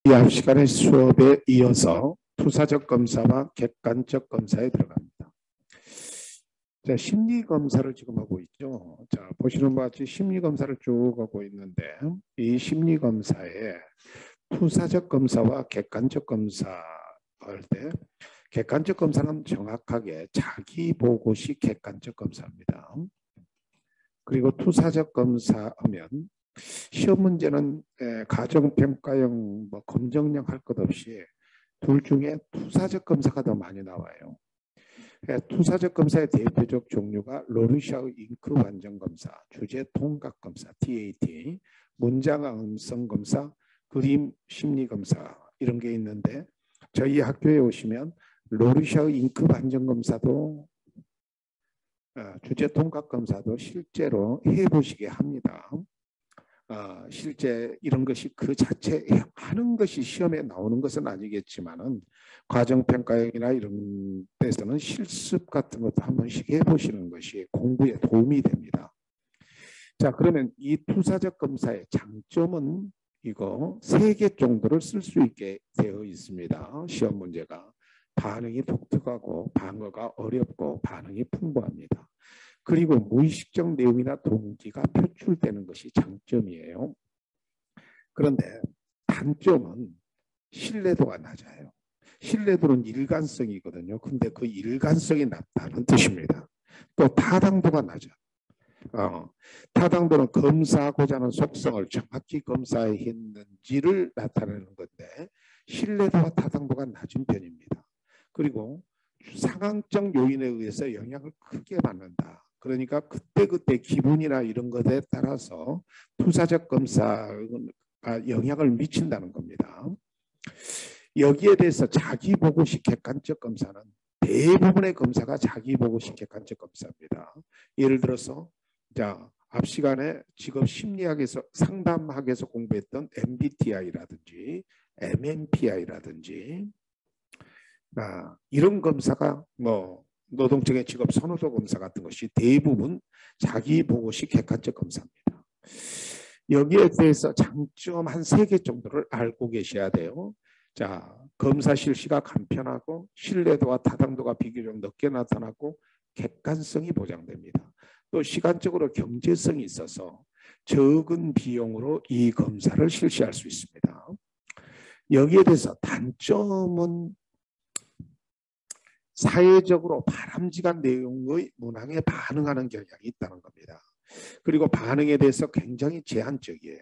이 앞 시간의 수업에 이어서 투사적 검사와 객관적 검사에 들어갑니다. 자, 심리 검사를 지금 하고 있죠. 자, 보시는 바와 같이 심리 검사를 쭉 하고 있는데 이 심리 검사에 투사적 검사와 객관적 검사 할 때 객관적 검사는 정확하게 자기 보고식 객관적 검사입니다. 그리고 투사적 검사하면 시험 문제는 가정평가형, 검정형 할 것 없이 둘 중에 투사적 검사가 더 많이 나와요. 투사적 검사의 대표적 종류가 로르샤우 잉크 완전 검사, 주제 통각 검사 (TAT), 문장 음성 검사, 그림 심리 검사 이런 게 있는데 저희 학교에 오시면 로르샤우 잉크 완전 검사도 주제 통각 검사도 실제로 해보시게 합니다. 실제 이런 것이 그 자체 하는 것이 시험에 나오는 것은 아니겠지만은 과정평가형이나 이런 데서는 실습 같은 것도 한 번씩 해보시는 것이 공부에 도움이 됩니다. 자, 그러면 이 투사적 검사의 장점은 이거 3개 정도를 쓸 수 있게 되어 있습니다. 시험 문제가 반응이 독특하고 방어가 어렵고 반응이 풍부합니다. 그리고 무의식적 내용이나 동기가 표출되는 것이 장점이에요. 그런데 단점은 신뢰도가 낮아요. 신뢰도는 일관성이거든요. 근데 그 일관성이 낮다는 뜻입니다. 또 타당도가 낮아. 타당도는 검사하고자 하는 속성을 정확히 검사했는지를 나타내는 건데 신뢰도와 타당도가 낮은 편입니다. 그리고 상황적 요인에 의해서 영향을 크게 받는다. 그러니까 그때그때 기분이나 이런 것에 따라서 투사적 검사가 영향을 미친다는 겁니다. 여기에 대해서 자기보고식 객관적 검사는 대부분의 검사가 자기보고식 객관적 검사입니다. 예를 들어서 자, 앞 시간에 직업 심리학에서 상담학에서 공부했던 MBTI라든지 MMPI라든지 이런 검사가 노동청의 직업 선호도 검사 같은 것이 대부분 자기보고식 객관적 검사입니다. 여기에 대해서 장점 한 3개 정도를 알고 계셔야 돼요. 자, 검사 실시가 간편하고 신뢰도와 타당도가 비교적 높게 나타나고 객관성이 보장됩니다. 또 시간적으로 경제성이 있어서 적은 비용으로 이 검사를 실시할 수 있습니다. 여기에 대해서 단점은 사회적으로 바람직한 내용의 문항에 반응하는 경향이 있다는 겁니다. 그리고 반응에 대해서 굉장히 제한적이에요.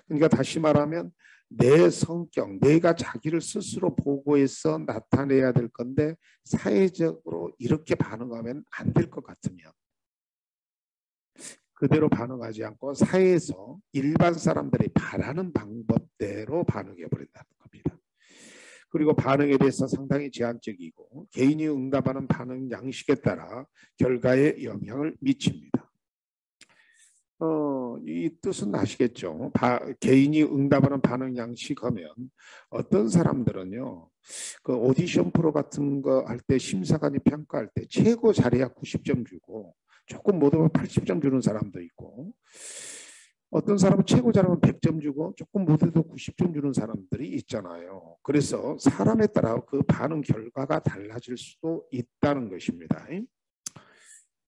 그러니까 다시 말하면 내 성격, 내가 자기를 스스로 보고해서 나타내야 될 건데 사회적으로 이렇게 반응하면 안 될 것 같으면 그대로 반응하지 않고 사회에서 일반 사람들이 바라는 방법대로 반응해 버린다는 겁니다. 그리고 반응에 대해서 상당히 제한적이고 개인이 응답하는 반응 양식에 따라 결과에 영향을 미칩니다. 이 뜻은 아시겠죠? 개인이 응답하는 반응 양식하면 어떤 사람들은요, 그 오디션 프로 같은 거 할 때 심사관이 평가할 때 최고 잘해야 90점 주고 조금 못하면 80점 주는 사람도 있고 어떤 사람은 최고 잘하면 100점 주고 조금 못해도 90점 주는 사람들이 있잖아요. 그래서 사람에 따라 그 반응 결과가 달라질 수도 있다는 것입니다.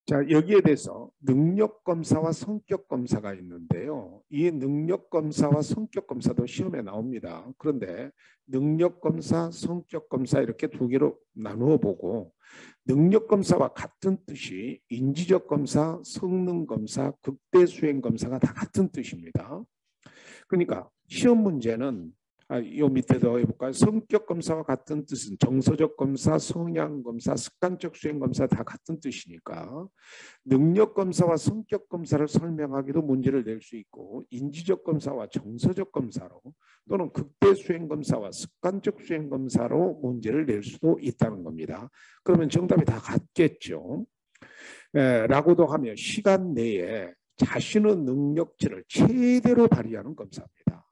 자, 여기에 대해서 능력검사와 성격검사가 있는데요. 이 능력검사와 성격검사도 시험에 나옵니다. 그런데 능력검사, 성격검사 이렇게 2개로 나누어 보고 능력검사와 같은 뜻이 인지적 검사, 성능검사, 극대수행검사가 다 같은 뜻입니다. 그러니까 시험 문제는 이 밑에도 해볼까요? 성격 검사와 같은 뜻은 정서적 검사, 성향 검사, 습관적 수행 검사 다 같은 뜻이니까 능력 검사와 성격 검사를 설명하기도 문제를 낼 수 있고 인지적 검사와 정서적 검사로 또는 극대 수행 검사와 습관적 수행 검사로 문제를 낼 수도 있다는 겁니다. 그러면 정답이 다 같겠죠. 라고도 하며 시간 내에 자신의 능력치를 최대로 발휘하는 검사입니다.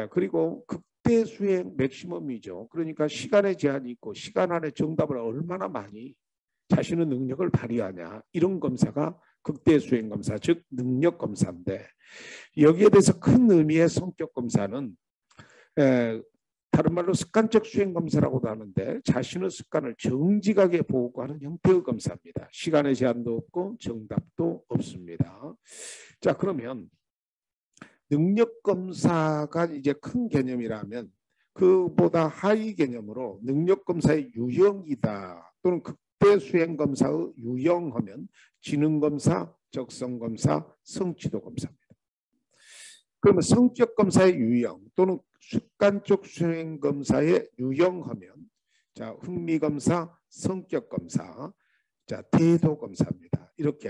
그리고 극대 수행 맥시멈이죠. 그러니까 시간의 제한이 있고 시간 안에 정답을 얼마나 많이 자신의 능력을 발휘하냐 이런 검사가 극대 수행 검사 즉 능력 검사인데 여기에 대해서 큰 의미의 성격 검사는 다른 말로 습관적 수행 검사라고도 하는데 자신의 습관을 정직하게 보고하는 형태의 검사입니다. 시간의 제한도 없고 정답도 없습니다. 자, 그러면 능력 검사가 이제 큰 개념이라면 그보다 하위 개념으로 능력 검사의 유형이다 또는 극대 수행 검사의 유형하면 지능 검사, 적성 검사, 성취도 검사입니다. 그러면 성격 검사의 유형 또는 습관적 수행 검사의 유형하면 자, 흥미 검사, 성격 검사, 자, 태도 검사입니다. 이렇게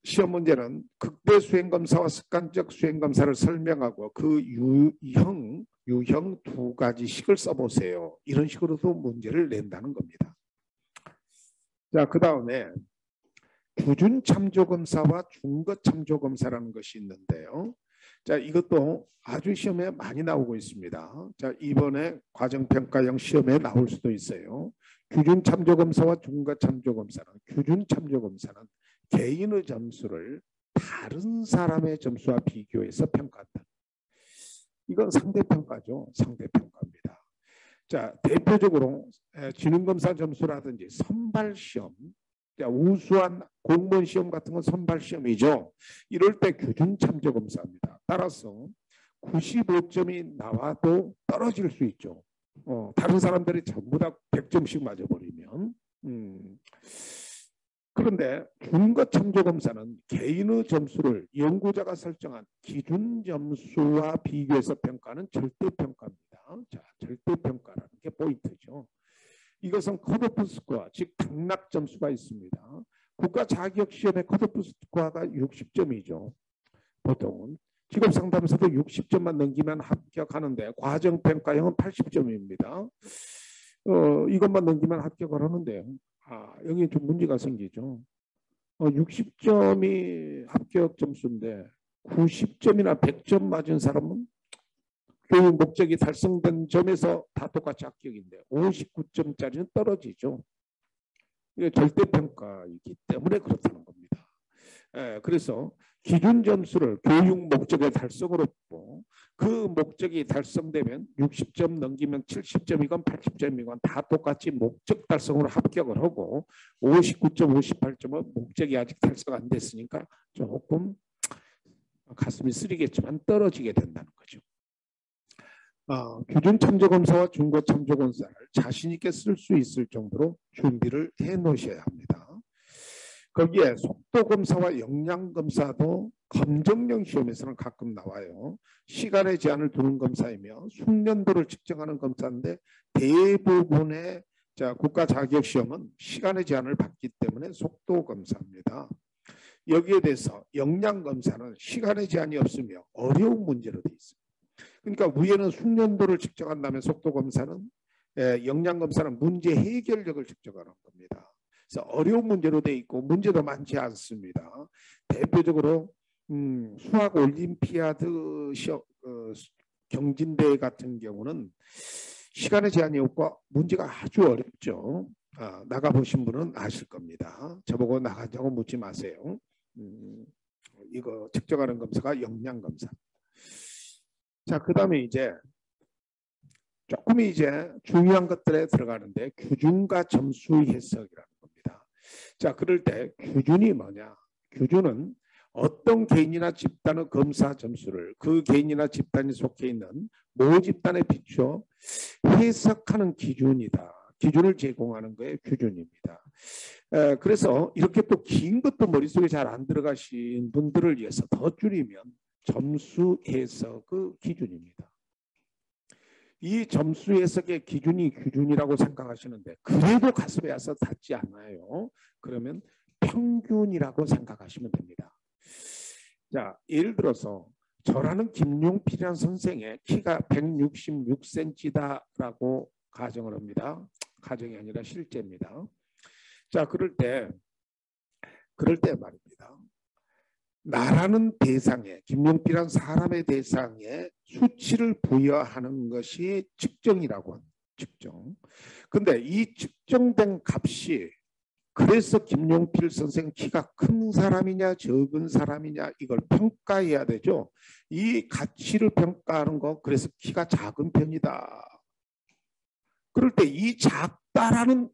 시험 문제는 극대 수행 검사와 습관적 수행 검사를 설명하고 그 유형 두 가지씩을 써보세요. 이런 식으로도 문제를 낸다는 겁니다. 자, 그 다음에 규준 참조 검사와 중거 참조 검사라는 것이 있는데요. 자, 이것도 아주 시험에 많이 나오고 있습니다. 자, 이번에 과정평가형 시험에 나올 수도 있어요. 규준 참조 검사와 중거 참조 검사는 규준 참조 검사는 개인의 점수를 다른 사람의 점수와 비교해서 평가한다. 이건 상대평가죠. 상대평가입니다. 자, 대표적으로 지능검사 점수라든지 선발시험, 우수한 공무원 시험 같은 건 선발시험이죠. 이럴 때 규준 참조 검사입니다. 따라서 95점이 나와도 떨어질 수 있죠. 다른 사람들이 전부 다 100점씩 맞아버리면. 그런데 중거 참조 검사는 개인의 점수를 연구자가 설정한 기준 점수와 비교해서 평가하는 절대평가입니다. 자, 절대평가라는 게 포인트죠. 이것은 컷오프 스코어, 즉 당락 점수가 있습니다. 국가 자격 시험의 컷오프 스코어가 60점이죠. 보통은 직업상담소도 60점만 넘기면 합격하는데 과정평가형은 80점입니다. 이것만 넘기면 합격을 하는데요. 여기 좀 문제가 생기죠. 60점이 합격 점수인데 90점이나 100점 맞은 사람은 교육 목적이 달성된 점에서 다 똑같이 합격인데 59점짜리는 떨어지죠. 이게 절대평가이기 때문에 그렇다는 겁니다. 그래서 기준 점수를 교육 목적의 달성으로 보고 그 목적이 달성되면 60점 넘기면 70점이건 80점이건 다 똑같이 목적 달성으로 합격을 하고 59점, 58점은 목적이 아직 달성 안 됐으니까 조금 가슴이 쓰리겠지만 떨어지게 된다는 거죠. 규준 참조 검사와 중거 참조 검사를 자신 있게 쓸 수 있을 정도로 준비를 해 놓으셔야 합니다. 거기에 속도 검사와 역량 검사도 검정형 시험에서는 가끔 나와요. 시간의 제한을 두는 검사이며 숙련도를 측정하는 검사인데 대부분의 국가 자격 시험은 시간의 제한을 받기 때문에 속도 검사입니다. 여기에 대해서 역량 검사는 시간의 제한이 없으며 어려운 문제로 되어 있습니다. 그러니까 위에는 숙련도를 측정한다면 속도 검사는 역량 검사는 문제 해결력을 측정하는 겁니다. 그래서 어려운 문제로 돼 있고 문제도 많지 않습니다. 대표적으로 수학 올림피아드 경진대회 같은 경우는 시간의 제한이 없고 문제가 아주 어렵죠. 나가보신 분은 아실 겁니다. 저보고 나가자고 묻지 마세요. 이거 측정하는 검사가 역량 검사. 자, 그 다음에 이제 조금 이제 중요한 것들에 들어가는데 규준과 점수 해석이라는 겁니다. 자, 그럴 때 규준이 뭐냐? 규준은 어떤 개인이나 집단의 검사 점수를 그 개인이나 집단이 속해 있는 모 집단에 비추어 해석하는 기준이다. 기준을 제공하는 거에 규준입니다. 그래서 이렇게 또 긴 것도 머릿속에 잘 안 들어가신 분들을 위해서 더 줄이면 점수 해석의 기준입니다. 이 점수 해석의 기준이 규준이라고 생각하시는데 그래도 가슴에 와서 닿지 않아요. 그러면 평균이라고 생각하시면 됩니다. 자, 예를 들어서 저라는 김용필이라는 선생의 키가 166cm다라고 가정을 합니다. 가정이 아니라 실제입니다. 자, 그럴 때 말입니다. 나라는 대상에 김용필이라는 사람의 대상에 수치를 부여하는 것이 측정이라고 합니다. 측정. 근데 이 측정된 값이 그래서 김용필 선생 키가 큰 사람이냐 적은 사람이냐 이걸 평가해야 되죠. 이 가치를 평가하는 거 그래서 키가 작은 편이다. 그럴 때 이 작다라는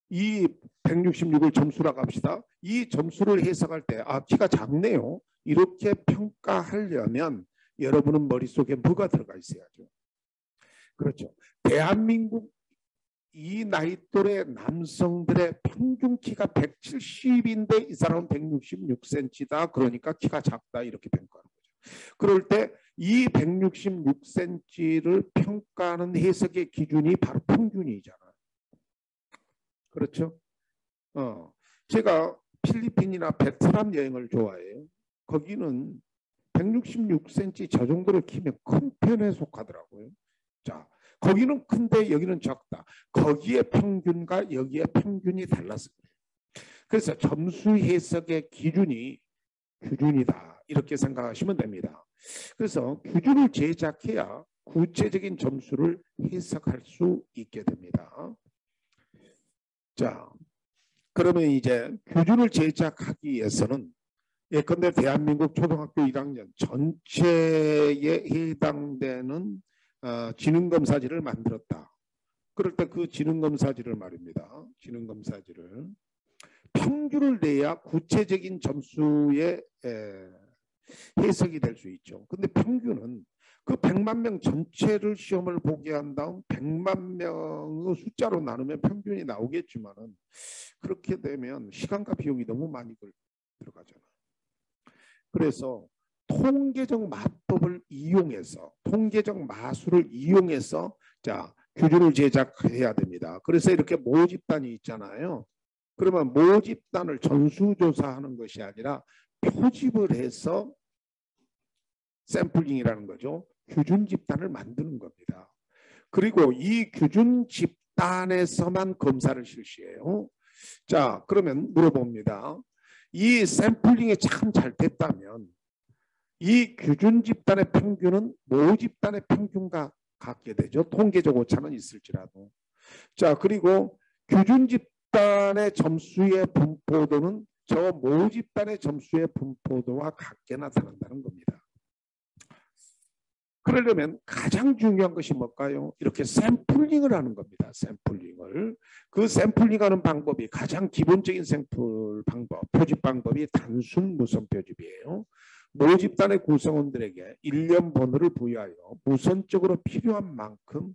이 166을 점수라고 합시다. 이 점수를 해석할 때 키가 작네요. 이렇게 평가하려면 여러분은 머릿속에 뭐가 들어가 있어야죠. 그렇죠. 대한민국 이 나이 또래 남성들의 평균 키가 170인데 이 사람은 166cm다. 그러니까 키가 작다 이렇게 평가하는 거죠. 그럴 때 이 166cm를 평가하는 해석의 기준이 바로 평균이잖아요. 그렇죠? 제가 필리핀이나 베트남 여행을 좋아해요. 거기는 166cm 저 정도로 키면 큰 편에 속하더라고요. 자, 거기는 큰데 여기는 적다. 거기에 평균과 여기에 평균이 달라서 그래요. 그래서 점수 해석의 기준이 규준이다. 이렇게 생각하시면 됩니다. 그래서 규준을 제작해야 구체적인 점수를 해석할 수 있게 됩니다. 자, 그러면 이제 규준을 제작하기 위해서는 예컨대 대한민국 초등학교 1학년 전체에 해당되는 지능검사지를 만들었다. 그럴 때 그 지능검사지를 말입니다. 지능검사지를 평균을 내야 구체적인 점수의 해석이 될 수 있죠. 근데 평균은 그 100만 명 전체를 시험을 보게 한 다음 100만 명의 숫자로 나누면 평균이 나오겠지만은 그렇게 되면 시간과 비용이 너무 많이 들어가잖아요. 그래서 통계적 마법을 이용해서 통계적 마술을 이용해서 자 규준을 제작해야 됩니다. 그래서 이렇게 모집단이 있잖아요. 그러면 모집단을 전수조사하는 것이 아니라 표집을 해서 샘플링이라는 거죠. 규준 집단을 만드는 겁니다. 그리고 이 규준 집단에서만 검사를 실시해요. 자, 그러면 물어봅니다. 이 샘플링이 참 잘 됐다면 이 규준 집단의 평균은 모집단의 평균과 같게 되죠. 통계적 오차는 있을지라도. 자, 그리고 규준 집단의 점수의 분포도는 저 모집단의 점수의 분포도와 같게 나타난다는 겁니다. 그러려면 가장 중요한 것이 뭘까요? 이렇게 샘플링을 하는 겁니다. 샘플링을. 그 샘플링하는 방법이 가장 기본적인 샘플 방법, 표집 방법이 단순 무선 표집이에요. 모집단의 구성원들에게 일련 번호를 부여하여 무선적으로 필요한 만큼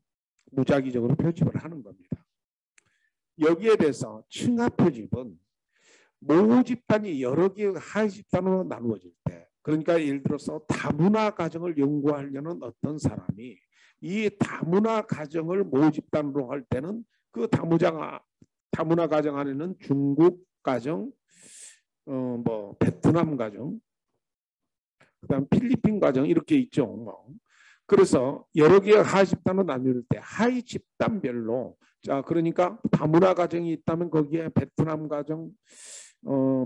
무작위적으로 표집을 하는 겁니다. 여기에 대해서 층합 표집은 모집단이 여러 개의 하위 집단으로 나누어질 때 그러니까 예를 들어서 다문화 가정을 연구하려는 어떤 사람이 이 다문화 가정을 모집단으로 할 때는 그 다문화 가정 안에는 중국 가정, 베트남 가정, 그다음 필리핀 가정 이렇게 있죠. 그래서 여러 개의 하위 집단으로 나눌 때 하위 집단별로 자 그러니까 다문화 가정이 있다면 거기에 베트남 가정,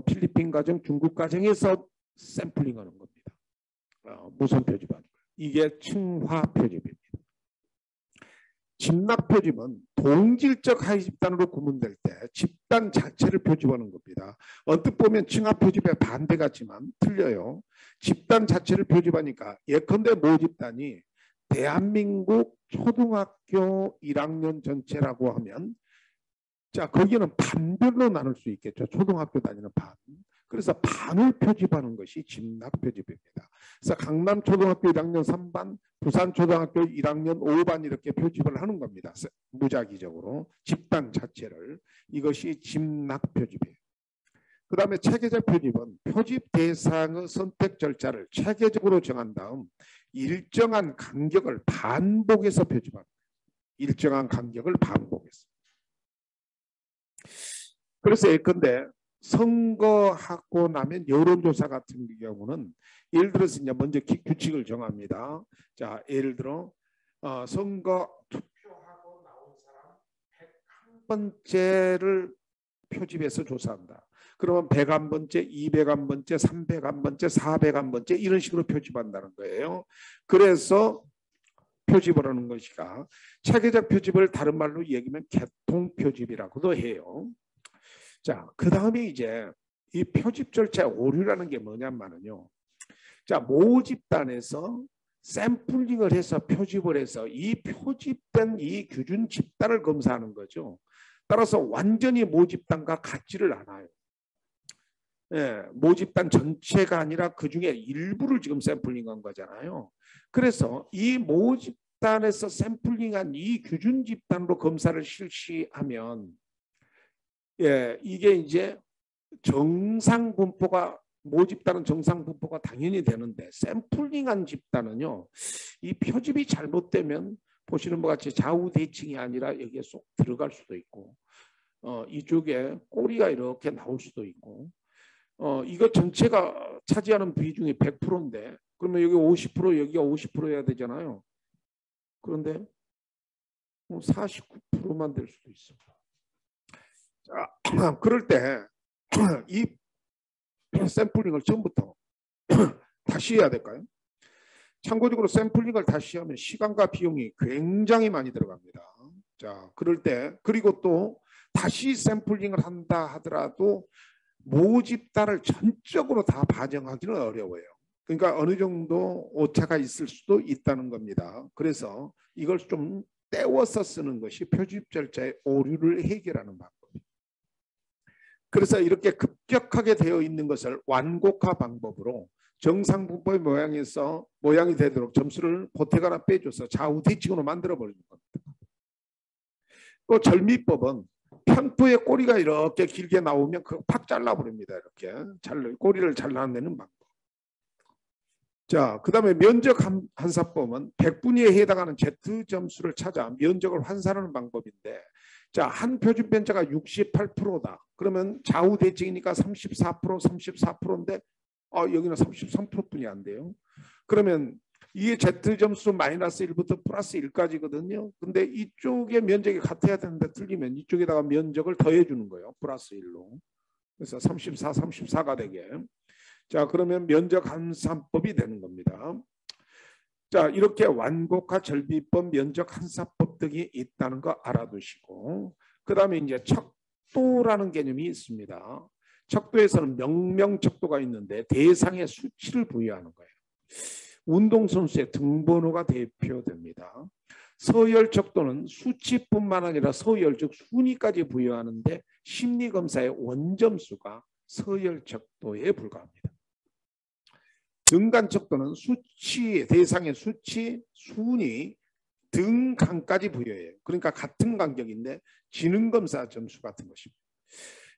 필리핀 가정, 중국 가정에서 샘플링하는 겁니다. 무선 표집하는 거예요. 이게 층화 표집입니다. 집납 표집은 동질적 하위 집단으로 구분될 때 집단 자체를 표집하는 겁니다. 언뜻 보면 층합 표집의 반대 같지만 틀려요. 집단 자체를 표집하니까 예컨대 모집단이 대한민국 초등학교 1학년 전체라고 하면 자 거기는 반별로 나눌 수 있겠죠. 초등학교 다니는 반. 그래서 반을 표집하는 것이 집납 표집입니다. 그래서 강남초등학교 1학년 3반, 부산초등학교 1학년 5반 이렇게 표집을 하는 겁니다. 무작위적으로 집단 자체를. 이것이 집납 표집이에요. 그 다음에 체계적 표집은 표집 대상의 선택 절차를 체계적으로 정한 다음 일정한 간격을 반복해서 표집합니다. 일정한 간격을 반복해서. 그래서 예컨대 선거하고 나면 여론조사 같은 경우는 예를 들어서 이제 먼저 규칙을 정합니다. 자, 예를 들어 선거 투표하고 나온 사람 101번째를 표집해서 조사한다. 그러면 101번째, 201번째, 301번째, 401번째 이런 식으로 표집한다는 거예요. 그래서 표집을 하는 것이가 체계적 표집을 다른 말로 얘기하면 개통 표집이라고도 해요. 자, 그 다음에 이제 이 표집 절차의 오류라는 게 뭐냐면요. 자, 모집단에서 샘플링을 해서 표집을 해서 이 표집된 이 규준 집단을 검사하는 거죠. 따라서 완전히 모집단과 같지를 않아요. 예, 모집단 전체가 아니라 그 중에 일부를 지금 샘플링한 거잖아요. 그래서 이 모집단에서 샘플링한 이 규준 집단으로 검사를 실시하면 예, 이게 이제 정상 분포가 모집단은 정상 분포가 당연히 되는데 샘플링한 집단은요. 이 표집이 잘못되면 보시는 것 같이 좌우 대칭이 아니라 여기에 쏙 들어갈 수도 있고 이쪽에 꼬리가 이렇게 나올 수도 있고 이거 전체가 차지하는 비중이 100%인데 그러면 여기 50% 여기가 50%여야 되잖아요. 그런데 49%만 될 수도 있어. 자, 그럴 때 이 샘플링을 처음부터 다시 해야 될까요? 참고적으로 샘플링을 다시 하면 시간과 비용이 굉장히 많이 들어갑니다. 자, 그럴 때 그리고 또 다시 샘플링을 한다 하더라도 모집단을 전적으로 다 반영하기는 어려워요. 그러니까 어느 정도 오차가 있을 수도 있다는 겁니다. 그래서 이걸 좀 떼워서 쓰는 것이 표집 절차의 오류를 해결하는 방법입니다. 그래서 이렇게 급격하게 되어 있는 것을 완곡화 방법으로 정상 분포의 모양이 되도록 점수를 보태거나 빼줘서 좌우 대칭으로 만들어 버리는 겁니다. 또 절미법은 편포의 꼬리가 이렇게 길게 나오면 그거 팍 잘라버립니다. 이렇게 꼬리를 잘라내는 방법. 자, 그 다음에 면적 환산법은 100분위에 해당하는 Z 점수를 찾아 면적을 환산하는 방법인데 자, 한 표준 편차가 68%다. 그러면 좌우 대칭이니까 34%, 34%인데 여기는 33%뿐이 안 돼요. 그러면 이게 Z점수 마이너스 1부터 플러스 1까지거든요. 근데 이쪽에 면적이 같아야 되는데 틀리면 이쪽에다가 면적을 더해 주는 거예요. 플러스 1로. 그래서 34, 34가 되게. 자, 그러면 면적 환산법이 되는 겁니다. 자, 이렇게 완곡화 절비법, 면적 환산법 등이 있다는 거 알아두시고 그 다음에 이제 척도라는 개념이 있습니다. 척도에서는 명명척도가 있는데 대상의 수치를 부여하는 거예요. 운동선수의 등번호가 대표됩니다. 서열척도는 수치뿐만 아니라 서열 즉 순위까지 부여하는데 심리검사의 원점수가 서열척도에 불과합니다. 등간척도는 수치, 대상의 수치, 순위, 등간까지 부여해요. 그러니까 같은 간격인데 지능검사 점수 같은 것입니다.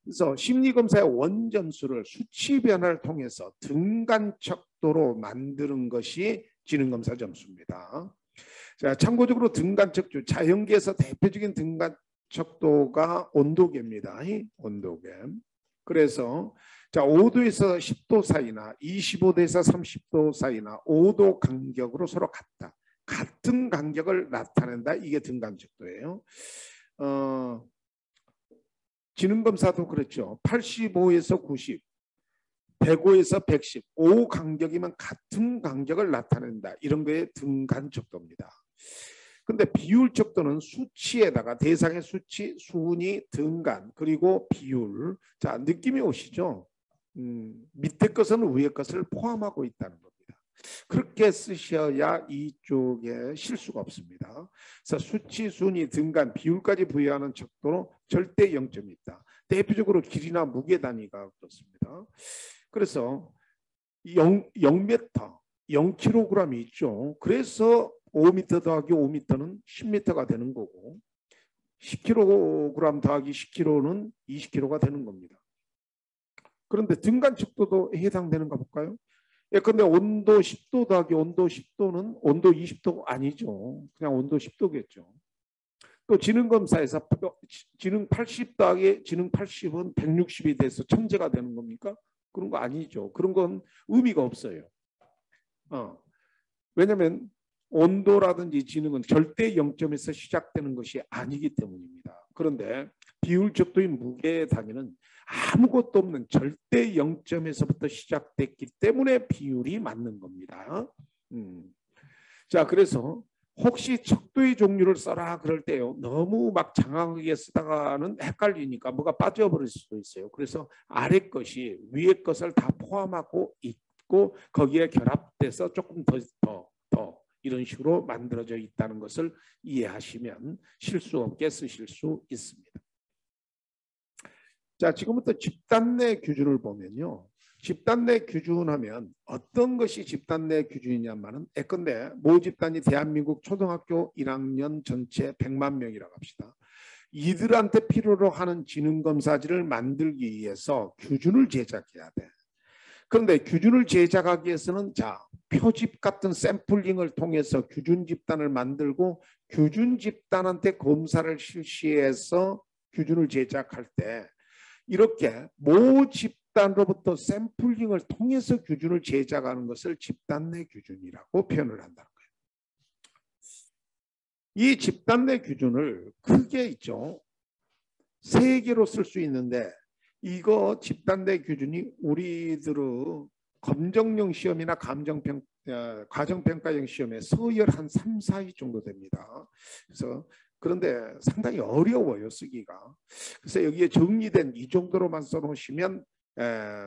그래서 심리검사의 원점수를 수치 변화를 통해서 등간척도로 만드는 것이 지능검사 점수입니다. 자, 참고적으로 등간척도, 자연계에서 대표적인 등간척도가 온도계입니다. 온도계. 그래서 자, 5도에서 10도 사이나 25도에서 30도 사이나 5도 간격으로 서로 같다. 같은 간격을 나타낸다. 이게 등간척도예요. 지능검사도 그렇죠. 85에서 90, 105에서 110, 5 간격이면 같은 간격을 나타낸다. 이런 거에 등간척도입니다. 근데 비율척도는 수치에다가 대상의 수치, 순위, 등간, 그리고 비율. 자, 느낌이 오시죠? 밑에 것은 위에 것을 포함하고 있다는 겁니다. 그렇게 쓰셔야 이쪽에 실수가 없습니다. 그래서 수치, 순위, 등간, 비율까지 부여하는 척도로 절대 0점이 있다. 대표적으로 길이나 무게 단위가 그렇습니다. 그래서 0m, 0kg이 있죠. 그래서 5m 더하기 5m는 10m가 되는 거고 10kg 더하기 10kg는 20kg가 되는 겁니다. 그런데 등간 척도도 해당되는가 볼까요? 예컨대 온도 10도 더하기 온도 10도는 온도 20도 아니죠. 그냥 온도 10도겠죠. 또 지능검사에서 지능 80 더하기 지능 80은 160이 돼서 천재가 되는 겁니까? 그런 거 아니죠. 그런 건 의미가 없어요. 왜냐하면 온도라든지 지능은 절대 0점에서 시작되는 것이 아니기 때문입니다. 그런데 비율적도인 무게 단위는 아무것도 없는 절대 0점에서부터 시작됐기 때문에 비율이 맞는 겁니다. 자, 그래서 혹시 척도의 종류를 써라 그럴 때요. 너무 막 장황하게 쓰다가는 헷갈리니까 뭐가 빠져버릴 수도 있어요. 그래서 아래 것이 위에 것을 다 포함하고 있고 거기에 결합돼서 조금 더 이런 식으로 만들어져 있다는 것을 이해하시면 실수 없게 쓰실 수 있습니다. 자, 지금부터 집단 내 규준을 보면요. 집단 내 규준하면 어떤 것이 집단 내 규준이냐면은 예컨대 모 집단이 대한민국 초등학교 1학년 전체 100만 명이라고 합시다. 이들한테 필요로 하는 지능검사지를 만들기 위해서 규준을 제작해야 돼. 그런데 규준을 제작하기 위해서는 자, 표집 같은 샘플링을 통해서 규준 집단을 만들고 규준 집단한테 검사를 실시해서 규준을 제작할 때 이렇게 모 집단으로부터 샘플링을 통해서 규준을 제작하는 것을 집단 내 규준이라고 표현을 한다는 거예요. 이 집단 내 규준을 크게 있죠. 세 개로 쓸 수 있는데 이거 집단 내 규준이 우리들의 검정형 시험이나 과정평가형 시험에 서열 한 3, 4위 정도 됩니다. 그래서 그런데 상당히 어려워요, 쓰기가. 그래서 여기에 정리된 이 정도로만 써놓으시면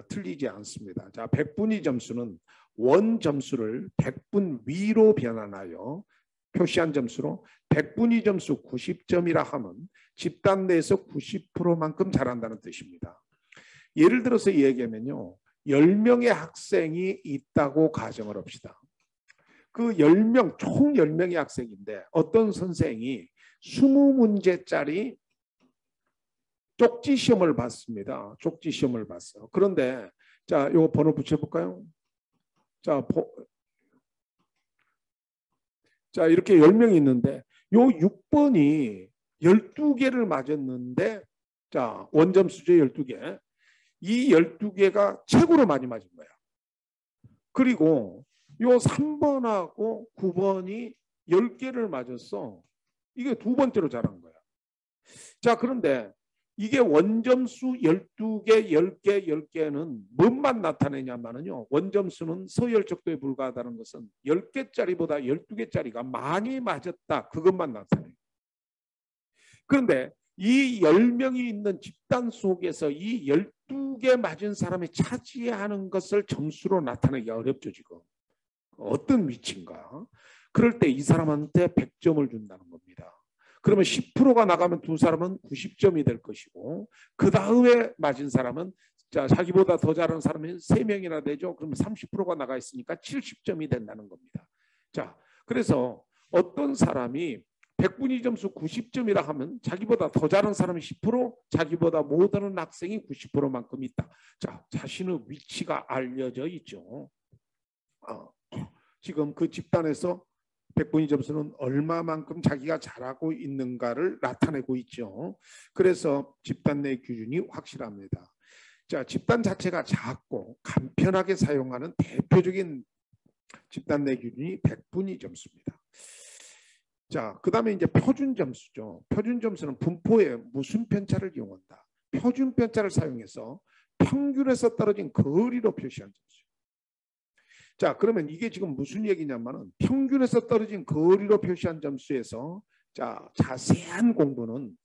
틀리지 않습니다. 자, 100분위 점수는 원 점수를 100분 위로 변환하여 표시한 점수로 100분위 점수 90점이라 하면 집단 내에서 90%만큼 잘한다는 뜻입니다. 예를 들어서 얘기하면요. 10명의 학생이 있다고 가정을 합시다. 그 10명, 총 10명의 학생인데 어떤 선생이 20문제짜리 쪽지 시험을 봤습니다. 쪽지 시험을 봤어요. 그런데 자, 이거 번호 붙여볼까요? 자, 이렇게 10명이 있는데 요 6번이 12개를 맞았는데 자, 원점수제 12개. 이 12개가 최고로 많이 맞은 거야. 그리고 요 3번하고 9번이 10개를 맞았어. 이게 두 번째로 잘한 거야. 자, 그런데 이게 원점수 12개, 10개, 10개는 뭔만 나타내냐면요. 원점수는 서열적도에 불과하다는 것은 10개짜리보다 12개짜리가 많이 맞았다. 그것만 나타내요. 그런데 이 10명이 있는 집단 속에서 이 12개 맞은 사람이 차지하는 것을 점수로 나타내기 어렵죠, 지금. 어떤 위치인가? 그럴 때 이 사람한테 100점을 준다는 겁니다. 그러면 10%가 나가면 두 사람은 90점이 될 것이고 그 다음에 맞은 사람은 자, 자기보다 더 잘하는 사람이 3명이나 되죠. 그러면 30%가 나가 있으니까 70점이 된다는 겁니다. 자, 그래서 어떤 사람이 100분위 점수 90점이라 하면 자기보다 더 잘하는 사람이 10%, 자기보다 못하는 학생이 90%만큼 있다. 자, 자신의 위치가 알려져 있죠. 지금 그 집단에서 100분위 점수는 얼마만큼 자기가 잘하고 있는가를 나타내고 있죠. 그래서 집단 내 기준이 확실합니다. 자, 집단 자체가 작고 간편하게 사용하는 대표적인 집단 내 기준이 100분위 점수입니다. 자, 그 다음에 이제 표준 점수죠. 표준 점수는 분포에 무슨 편차를 이용한다. 표준 편차를 사용해서 평균에서 떨어진 거리로 표시한 점수. 자, 그러면 이게 지금 무슨 얘기냐면은 평균에서 떨어진 거리로 표시한 점수에서 자, 자세한 공부는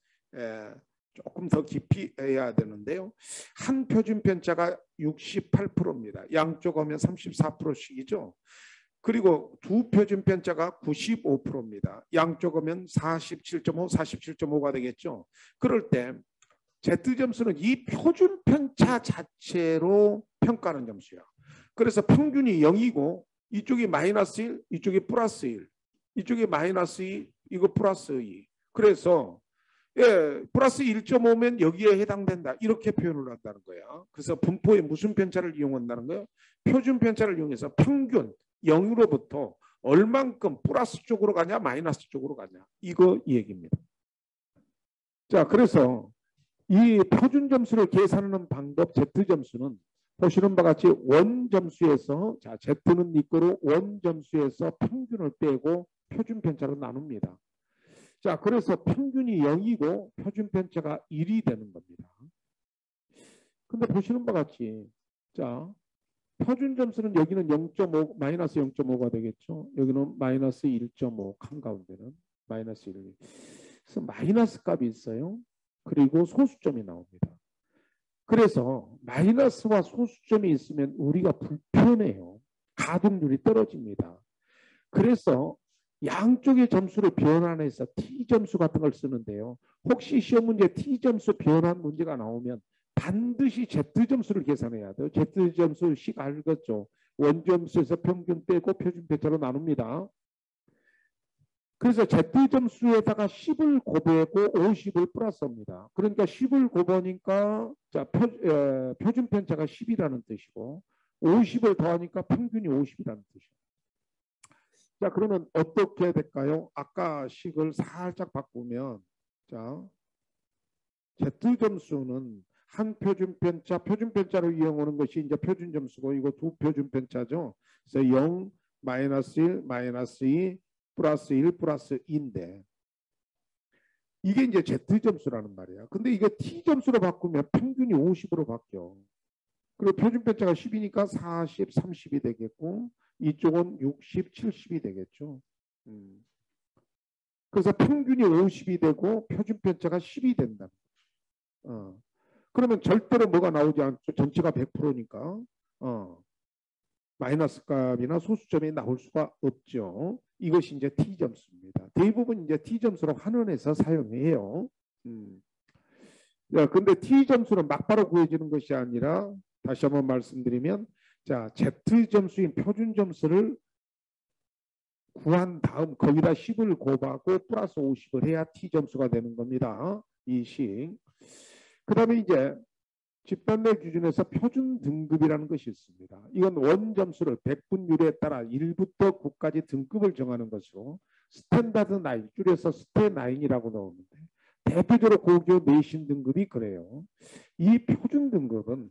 조금 더 깊이 해야 되는데요. 한 표준 편차가 68%입니다. 양쪽 하면 34%씩이죠. 그리고 두 표준 편차가 95%입니다. 양쪽 하면 47.5, 47.5가 되겠죠. 그럴 때 Z점수는 이 표준 편차 자체로 평가하는 점수야. 그래서 평균이 0이고 이쪽이 마이너스 1, 이쪽이 플러스 1, 이쪽이 마이너스 2, 이거 플러스 2. 그래서 플러스 1.5면 여기에 해당된다. 이렇게 표현을 한다는 거야. 그래서 분포에 무슨 편차를 이용한다는 거예요? 표준 편차를 이용해서 평균 0으로부터 얼만큼 플러스 쪽으로 가냐 마이너스 쪽으로 가냐. 이거 이 얘기입니다. 자, 그래서 이 표준 점수를 계산하는 방법 Z점수는 보시는 바와 같이 원점수에서 자, Z는 이거로 원점수에서 평균을 빼고 표준 편차로 나눕니다. 자, 그래서 평균이 0이고 표준 편차가 1이 되는 겁니다. 근데 보시는 바와 같이 자, 표준 점수는 여기는 0.5 마이너스 0.5가 되겠죠. 여기는 마이너스 1.5 한가운데는 마이너스 1. 그래서 마이너스 값이 있어요. 그리고 소수점이 나옵니다. 그래서 마이너스와 소수점이 있으면 우리가 불편해요. 가동률이 떨어집니다. 그래서 양쪽의 점수를 변환해서 T점수 같은 걸 쓰는데요. 혹시 시험 문제 T점수 변환 문제가 나오면 반드시 Z점수를 계산해야 돼요. Z점수 식 알겠죠? 원점수에서 평균 빼고 표준편차로 나눕니다. 그래서 Z점수에다가 10을 곱하고 50을 플러스합니다. 그러니까 10을 곱하니까 자, 표준편차가 10이라는 뜻이고 50을 더하니까 평균이 50이라는 뜻이에요. 자, 그러면 어떻게 될까요? 아까 식을 살짝 바꾸면 자, Z점수는 한 표준편차로 이용하는 것이 이제 표준점수고 이거 두 표준편차죠. 그래서 0, 마이너스 1, 마이너스 2, 플러스 1, 플러스 2인데 이게 이제 Z점수라는 말이야. 근데 이게 T점수로 바꾸면 평균이 50으로 바뀌어. 그리고 표준편차가 10이니까 40, 30이 되겠고 이쪽은 60, 70이 되겠죠. 그래서 평균이 50이 되고 표준편차가 10이 된다. 그러면 절대로 뭐가 나오지 않죠. 전체가 100%니까 마이너스 값이나 소수점이 나올 수가 없죠. 이것이 이제 T점수입니다. 대부분 이제 T점수로 환원해서 사용해요. 근데 T점수는 막바로 구해지는 것이 아니라 다시 한번 말씀드리면 자, Z점수인 표준점수를 구한 다음 거기다 10을 곱하고 플러스 50을 해야 T점수가 되는 겁니다. 이 식. 그 다음에 이제 집단내 기준에서 표준 등급이라는 것이 있습니다. 이건 원점수를 100분율에 따라 1부터 9까지 등급을 정하는 것으로 스탠다드 9, 줄여서 스테9이라고 나오는데 대표적으로 고교 내신 등급이 그래요. 이 표준 등급은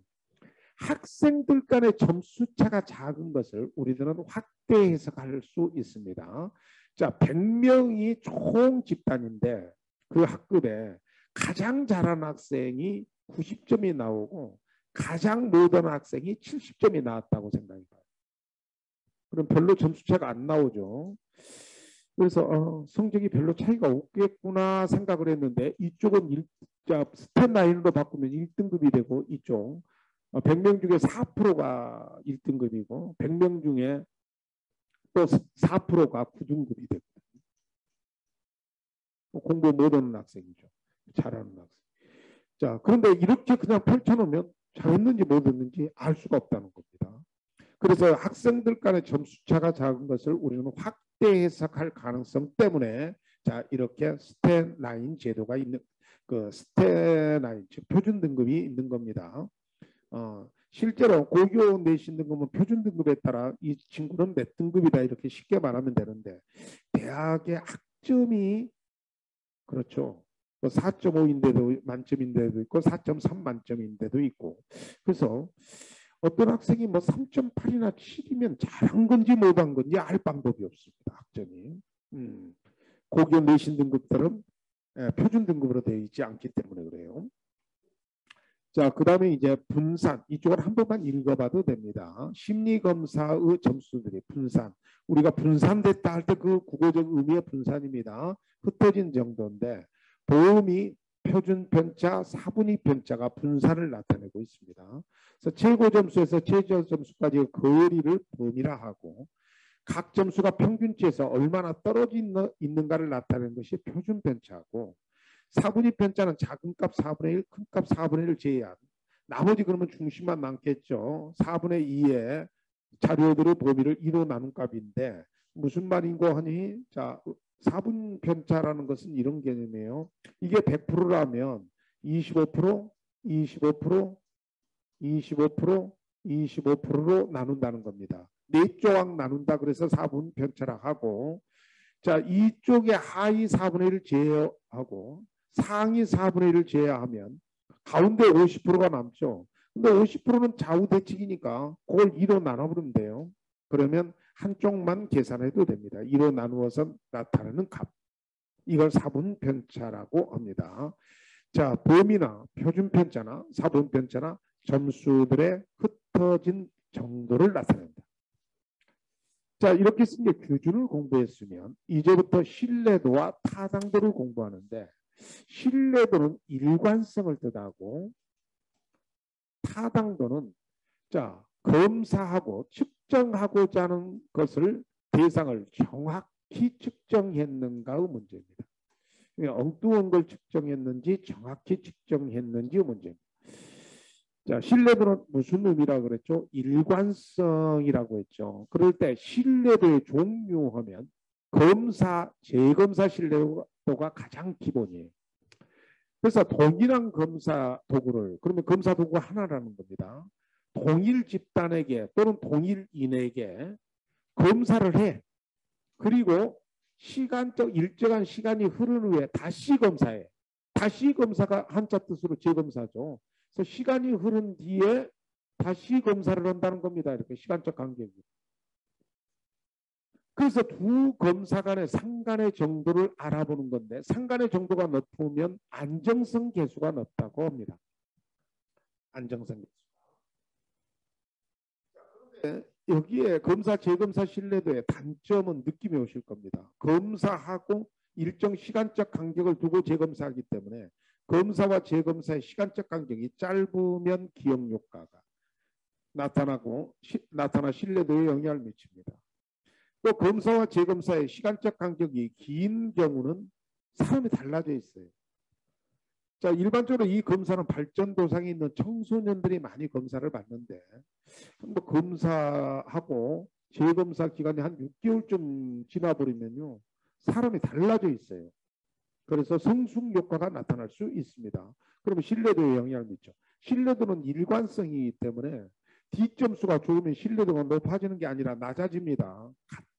학생들 간의 점수차가 작은 것을 우리들은 확대 해석할 수 있습니다. 자, 100명이 총 집단인데 그 학급에 가장 잘하는 학생이 90점이 나오고 가장 못하는 학생이 70점이 나왔다고 생각해봐요. 그럼 별로 점수차가 안 나오죠. 그래서 성적이 별로 차이가 없겠구나 생각을 했는데 이쪽은 스텝9로 바꾸면 1등급이 되고 이쪽 100명 중에 4%가 1등급이고 100명 중에 또 4%가 9등급이 되고 공부 못하는 학생이죠. 잘하는 학생. 자, 그런데 이렇게 그냥 펼쳐놓으면 잘했는지 못했는지 알 수가 없다는 겁니다. 그래서 학생들 간의 점수차가 작은 것을 우리는 확대 해석할 가능성 때문에 자, 이렇게 스테9 제도가 있는 그 스테9 즉 표준 등급이 있는 겁니다. 실제로 고교 내신 등급은 표준 등급에 따라 이 친구는 몇 등급이다 이렇게 쉽게 말하면 되는데 대학의 학점이 그렇죠. 4.5인데도 만점인데도 있고 4.3 만점인데도 있고 그래서 어떤 학생이 뭐 3.8이나 7이면 잘한 건지 못한 건지 알 방법이 없습니다. 학점이. 고교 내신 등급들은 표준 등급으로 되어 있지 않기 때문에 그래요. 자, 그 다음에 이제 분산. 이쪽을 한 번만 읽어봐도 됩니다. 심리검사의 점수들이 분산. 우리가 분산됐다 할 때 그 국어적 의미의 분산입니다. 흩어진 정도인데 보험이 표준편차, 4분위 편차가 분산을 나타내고 있습니다. 그래서 최고점수에서 최저점수까지의 거리를 범위라 하고 각 점수가 평균치에서 얼마나 떨어져 있는가를 나타내는 것이 표준편차고 4분위 편차는 작은 값 4분의 1, 큰 값 4분의 1을 제외한 나머지 그러면 중심만 남겠죠. 4분의 2의 자료들의 범위를 2로 나눈 값인데 무슨 말인고 하니 자 4분 편차라는 것은 이런 개념이에요. 이게 100%라면 25%, 25%, 25%, 25%로 나눈다는 겁니다. 4조각 나눈다 그래서 4분 편차라 하고 자 이쪽에 하위 4분의 1을 제외하고 상위 4분의 1을 제외하면 가운데 50%가 남죠. 근데 50%는 좌우 대칭이니까 그걸 2로 나눠버리면 돼요. 그러면 한쪽만 계산해도 됩니다. 2로 나누어서 나타내는 값. 이걸 4분 편차라고 합니다. 자, 범위나 표준 편차나 4분 편차나 점수들의 흩어진 정도를 나타낸다. 자, 이렇게 해서 이제 규준을 공부했으면 이제부터 신뢰도와 타당도를 공부하는데, 신뢰도는 일관성을 뜻하고 타당도는 자 검사하고 측정하고자 하는 것을 대상을 정확히 측정했는가의 문제입니다. 엉뚱한 걸 측정했는지 정확히 측정했는지의 문제입니다. 자, 신뢰도는 무슨 의미라고 그랬죠? 일관성이라고 했죠. 그럴 때 신뢰도의 종류하면 검사, 재검사 신뢰도가 가장 기본이에요. 그래서 동일한 검사 도구를, 그러면 검사 도구가 하나라는 겁니다. 동일 집단에게 또는 동일인에게 검사를 해. 그리고 시간적 일정한 시간이 흐른 후에 다시 검사해. 다시 검사가 한자 뜻으로 재검사죠. 그래서 시간이 흐른 뒤에 다시 검사를 한다는 겁니다. 이렇게 시간적 간격이. 그래서 두 검사 간의 상간의 정도를 알아보는 건데, 상간의 정도가 높으면 안정성 계수가 높다고 합니다. 안정성 계수. 그런데 여기에 검사, 재검사 신뢰도의 단점은 느낌이 오실 겁니다. 검사하고 일정 시간적 간격을 두고 재검사하기 때문에 검사와 재검사의 시간적 간격이 짧으면 기억 효과가 나타나 신뢰도에 영향을 미칩니다. 또 검사와 재검사의 시간적 간격이 긴 경우는 사람이 달라져 있어요. 자, 일반적으로 이 검사는 발전도상에 있는 청소년들이 많이 검사를 받는데, 뭐 검사하고 재검사 기간이 한 6개월쯤 지나버리면요, 사람이 달라져 있어요. 그래서 성숙 효과가 나타날 수 있습니다. 그러면 신뢰도에 영향을 미쳐. 신뢰도는 일관성이기 때문에 D점수가 좋으면 신뢰도가 높아지는 게 아니라 낮아집니다.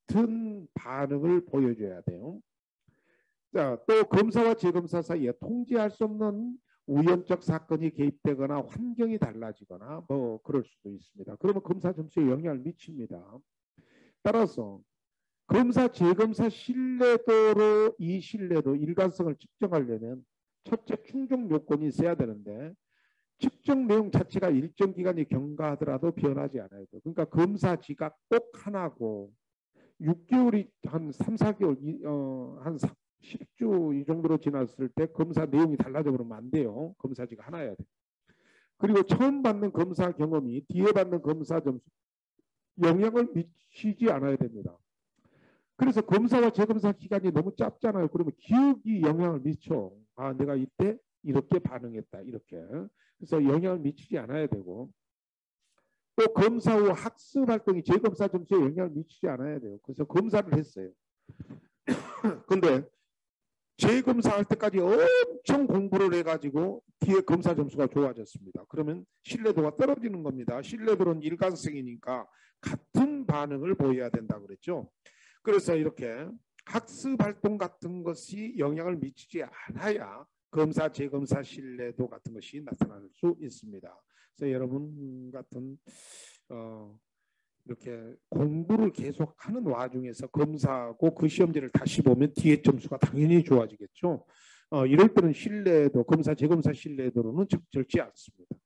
같은 반응을 보여줘야 돼요. 자, 또 검사와 재검사 사이에 통제할 수 없는 우연적 사건이 개입되거나 환경이 달라지거나 뭐 그럴 수도 있습니다. 그러면 검사 점수에 영향을 미칩니다. 따라서 검사, 재검사 신뢰도로 이 신뢰도, 일관성을 측정하려면 첫째 충족 요건이 있어야 되는데, 측정 내용 자체가 일정 기간이 경과하더라도 변하지 않아야 돼요. 그러니까 검사 지각 꼭 하나고 6개월이 한 3, 4개월, 한 10주 이 정도로 지났을 때 검사 내용이 달라져 버리면 안 돼요. 검사지가 하나여야 돼요. 그리고 처음 받는 검사 경험이 뒤에 받는 검사 점수 영향을 미치지 않아야 됩니다. 그래서 검사와 재검사 기간이 너무 짧잖아요. 그러면 기억이 영향을 미쳐. 아, 내가 이때 이렇게 반응했다. 이렇게. 그래서 영향을 미치지 않아야 되고, 또 검사 후 학습 활동이 재검사 점수에 영향을 미치지 않아야 돼요. 그래서 검사를 했어요. 근데 재검사할 때까지 엄청 공부를 해가지고 뒤에 검사 점수가 좋아졌습니다. 그러면 신뢰도가 떨어지는 겁니다. 신뢰도는 일관성이니까 같은 반응을 보여야 된다고 그랬죠. 그래서 이렇게 학습 활동 같은 것이 영향을 미치지 않아야 검사, 재검사 신뢰도 같은 것이 나타날 수 있습니다. 그래서 여러분 같은 이렇게 공부를 계속하는 와중에서 검사하고 그 시험지를 다시 보면 뒤에 점수가 당연히 좋아지겠죠. 이럴 때는 신뢰도, 검사, 재검사 신뢰도로는 적절치 않습니다.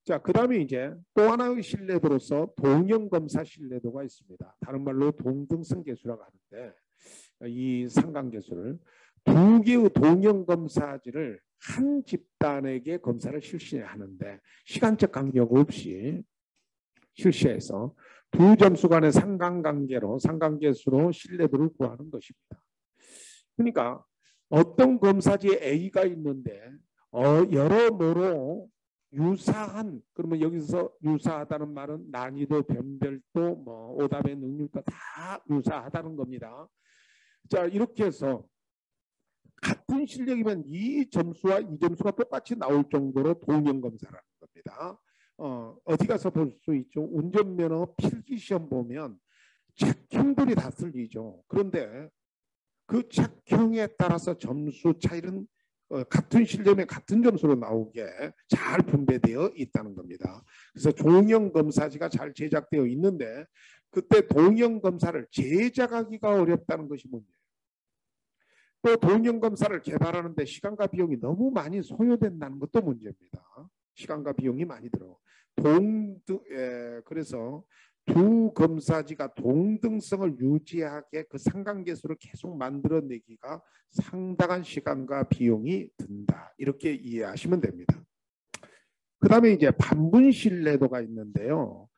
자, 그 다음에 이제 또 하나의 신뢰도로서 동형검사 신뢰도가 있습니다. 다른 말로 동등성 계수라고 하는데, 이 상관계수를 두 개의 동형검사지를 한 집단에게 검사를 실시하는데 시간적 간격 없이 실시해서 두 점수 간의 상관계수로 신뢰도를 구하는 것입니다. 그러니까 어떤 검사지에 A가 있는데 여러모로 유사한, 그러면 여기서 유사하다는 말은 난이도, 변별도, 뭐 오답의 능률도 다 유사하다는 겁니다. 자, 이렇게 해서 같은 실력이면 이 점수와 이 점수가 똑같이 나올 정도로 동형검사라는 겁니다. 어디 가서 볼 수 있죠. 운전면허 필기시험 보면 책형들이 다 틀리죠. 그런데 그 책형에 따라서 점수 차이는 같은 실력에 같은 점수로 나오게 잘 분배되어 있다는 겁니다. 그래서 종형검사지가 잘 제작되어 있는데 그때 동형검사를 제작하기가 어렵다는 것이 문제예요. 또 동형검사를 개발하는데 시간과 비용이 너무 많이 소요된다는 것도 문제입니다. 시간과 비용이 많이 들어. 그래서 두 검사지가 동등성을 유지하게 그 상관계수를 계속 만들어내기가 상당한 시간과 비용이 든다. 이렇게 이해하시면 됩니다. 그 다음에 이제 반분 신뢰도가 있는데요.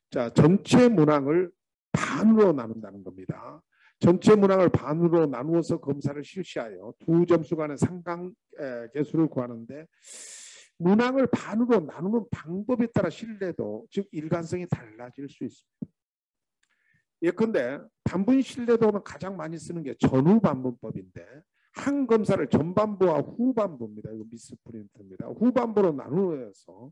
자, 전체 문항을 반으로 나눈다는 겁니다. 전체 문항을 반으로 나누어서 검사를 실시하여 두 점수 간의 상관계수를 구하는데 문항을 반으로 나누는 방법에 따라 신뢰도, 즉 일관성이 달라질 수 있습니다. 예컨대 반분 신뢰도는 가장 많이 쓰는 게 전후반분법인데 한 검사를 전반부와 후반부입니다. 이거 미스프린트입니다. 후반부로 나누어서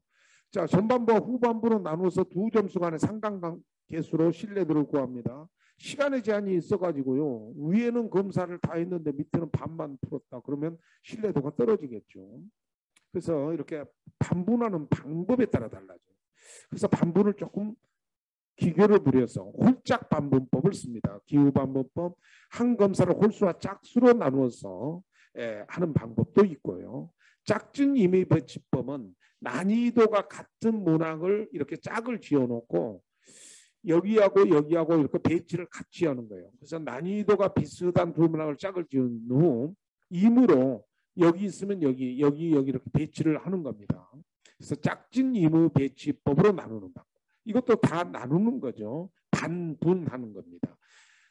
자, 전반부와 후반부로 나누어서 두 점수 간의 상관계수로 신뢰도를 구합니다. 시간의 제한이 있어가지고요. 위에는 검사를 다 했는데 밑에는 반만 풀었다. 그러면 신뢰도가 떨어지겠죠. 그래서 이렇게 반분하는 방법에 따라 달라져요. 그래서 반분을 조금 기교를 부려서 홀짝 반분법을 씁니다. 기후반분법, 한 검사를 홀수와 짝수로 나누어서 하는 방법도 있고요. 짝진 임의배치법은 난이도가 같은 문항을 이렇게 짝을 지어놓고 여기하고 여기하고 이렇게 배치를 같이 하는 거예요. 그래서 난이도가 비슷한 두 문항을 짝을 지은 후 임으로 여기 있으면 여기 이렇게 배치를 하는 겁니다. 그래서 짝진 임의 배치법으로 나누는 방법. 이것도 다 나누는 거죠. 반분하는 겁니다.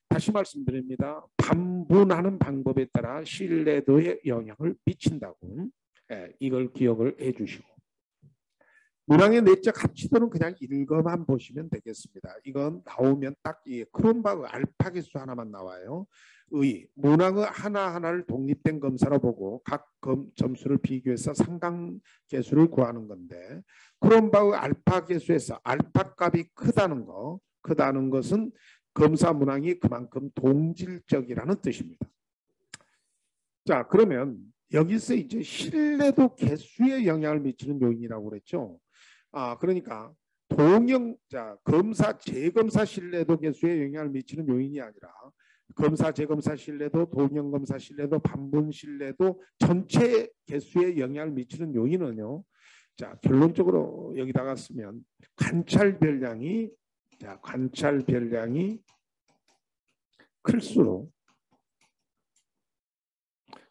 다시 말씀드립니다. 반분하는 방법에 따라 신뢰도에 영향을 미친다고 이걸 기억을 해 주시고 문항의 내적 합치도는 그냥 읽어만 보시면 되겠습니다. 이건 나오면 딱 이 크롬바흐 알파 계수 하나만 나와요. 문항의 하나하나를 독립된 검사로 보고 각 점수를 비교해서 상관계수를 구하는 건데 크롬바흐 알파 계수에서 알파 값이 크다는 것은 검사 문항이 그만큼 동질적이라는 뜻입니다. 자, 그러면 여기서 이제 신뢰도 계수에 영향을 미치는 요인이라고 그랬죠. 그러니까 검사 재검사 신뢰도 계수에 영향을 미치는 요인이 아니라 검사 재검사 신뢰도, 동형 검사 신뢰도, 반분 신뢰도 전체 계수에 영향을 미치는 요인은요. 자, 결론적으로 여기다가 쓰면 관찰 별량이 클수록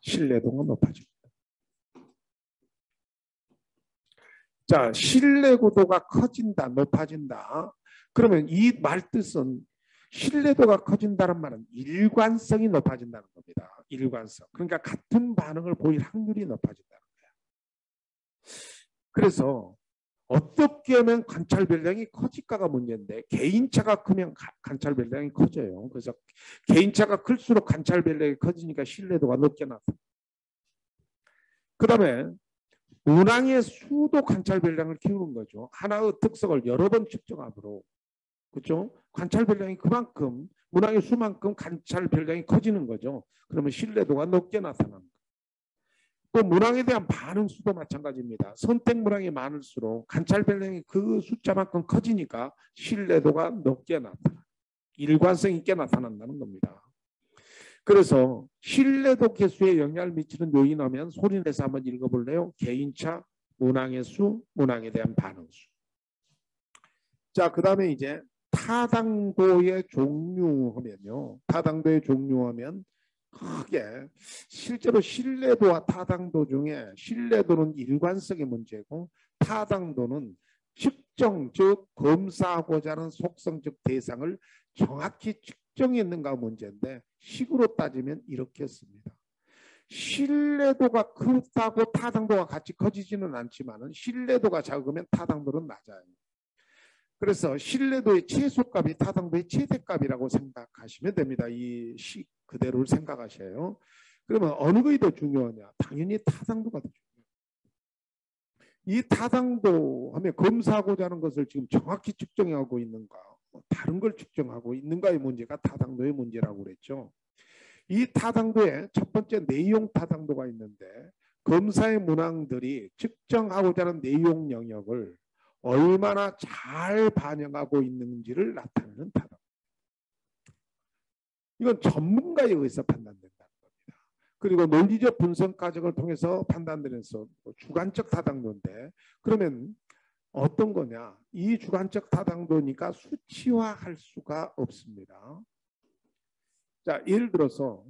신뢰도가 높아집니다. 자, 신뢰 구도가 커진다, 높아진다. 그러면 이 말 뜻은 신뢰도가 커진다는 말은 일관성이 높아진다는 겁니다. 일관성. 그러니까 같은 반응을 보일 확률이 높아진다는 거예요. 그래서 어떻게 하면 관찰 별량이 커질까가 문제인데 개인차가 크면 관찰 별량이 커져요. 그래서 개인차가 클수록 관찰 별량이 커지니까 신뢰도가 높게 나타납니다. 그 다음에 문항의 수도 관찰 별량을 키우는 거죠. 하나의 특성을 여러 번 측정함으로 그렇죠? 관찰 별량이 그만큼 문항의 수만큼 관찰 별량이 커지는 거죠. 그러면 신뢰도가 높게 나타납니다. 또 문항에 대한 반응 수도 마찬가지입니다. 선택 문항이 많을수록 관찰 별량이 그 숫자만큼 커지니까 신뢰도가 높게 나타나. 일관성 있게 나타난다는 겁니다. 그래서 신뢰도 계수에 영향을 미치는 요인하면 소리내서 한번 읽어볼래요? 개인차, 문항의 수, 문항에 대한 반응 수. 자, 그 다음에 이제 타당도의 종류하면요. 타당도의 종류하면 크게 실제로 신뢰도와 타당도 중에 신뢰도는 일관성의 문제고 타당도는 측정, 즉 검사하고자 하는 속성적 대상을 정확히 측정했는가 문제인데 식으로 따지면 이렇게 씁니다. 신뢰도가 크다고 타당도가 같이 커지지는 않지만 신뢰도가 작으면 타당도는 낮아요. 그래서 신뢰도의 최소값이 타당도의 최대값이라고 생각하시면 됩니다. 이 식 그대로를 생각하셔요. 그러면 어느 것이 더 중요하냐? 당연히 타당도가 더 중요해요. 이 타당도 하면 검사하고자 하는 것을 지금 정확히 측정하고 있는가, 다른 걸 측정하고 있는가의 문제가 타당도의 문제라고 그랬죠. 이 타당도에 첫 번째 내용 타당도가 있는데 검사의 문항들이 측정하고자 하는 내용 영역을 얼마나 잘 반영하고 있는지를 나타내는 타당도. 이건 전문가에 의해서 판단된다는 겁니다. 그리고 논리적 분석 과정을 통해서 판단되면서 주관적 타당도인데 그러면 어떤 거냐? 이 주관적 타당도니까 수치화할 수가 없습니다. 자, 예를 들어서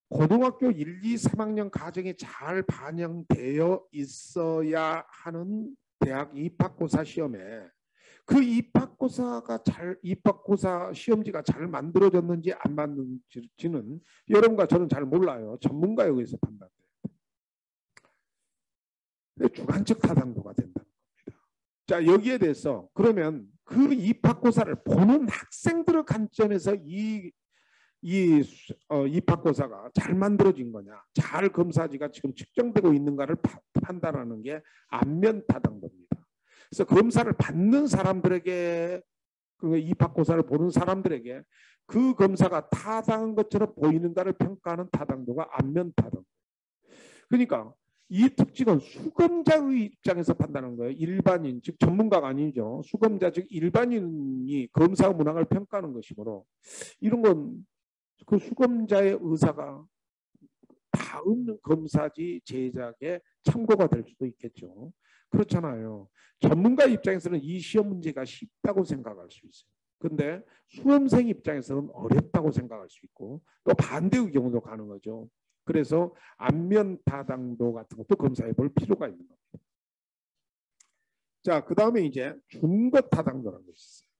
고등학교 1, 2, 3학년 과정이 잘 반영되어 있어야 하는 대학 입학고사 시험에 그 입학고사 시험지가 잘 만들어졌는지 안 만들어졌는지는 여러분과 저는 잘 몰라요. 전문가에 의해서 판단돼요. 주관적 타당도가 된다는 겁니다. 자, 여기에 대해서 그러면 그 입학고사를 보는 학생들의 관점에서 이 입학고사가 잘 만들어진 거냐, 잘 검사지가 지금 측정되고 있는가를 판단하는 게 안면 타당도입니다. 그래서 검사를 받는 사람들에게, 그 입학고사를 보는 사람들에게 그 검사가 타당한 것처럼 보이는가를 평가하는 타당도가 안면 타당도. 그러니까 이 특징은 수검자의 입장에서 판단하는 거예요. 일반인, 즉 전문가가 아니죠. 수검자, 즉 일반인이 검사 문항을 평가하는 것이므로 이런 건 그 수검자의 의사가 다음 검사지 제작에 참고가 될 수도 있겠죠. 그렇잖아요. 전문가 입장에서는 이 시험 문제가 쉽다고 생각할 수 있어요. 근데 수험생 입장에서는 어렵다고 생각할 수 있고 또 반대의 경우도 가능하죠. 그래서 안면 타당도 같은 것도 검사해 볼 필요가 있는 겁니다. 자, 그 다음에 이제 준거 타당도라는 것이 있어요.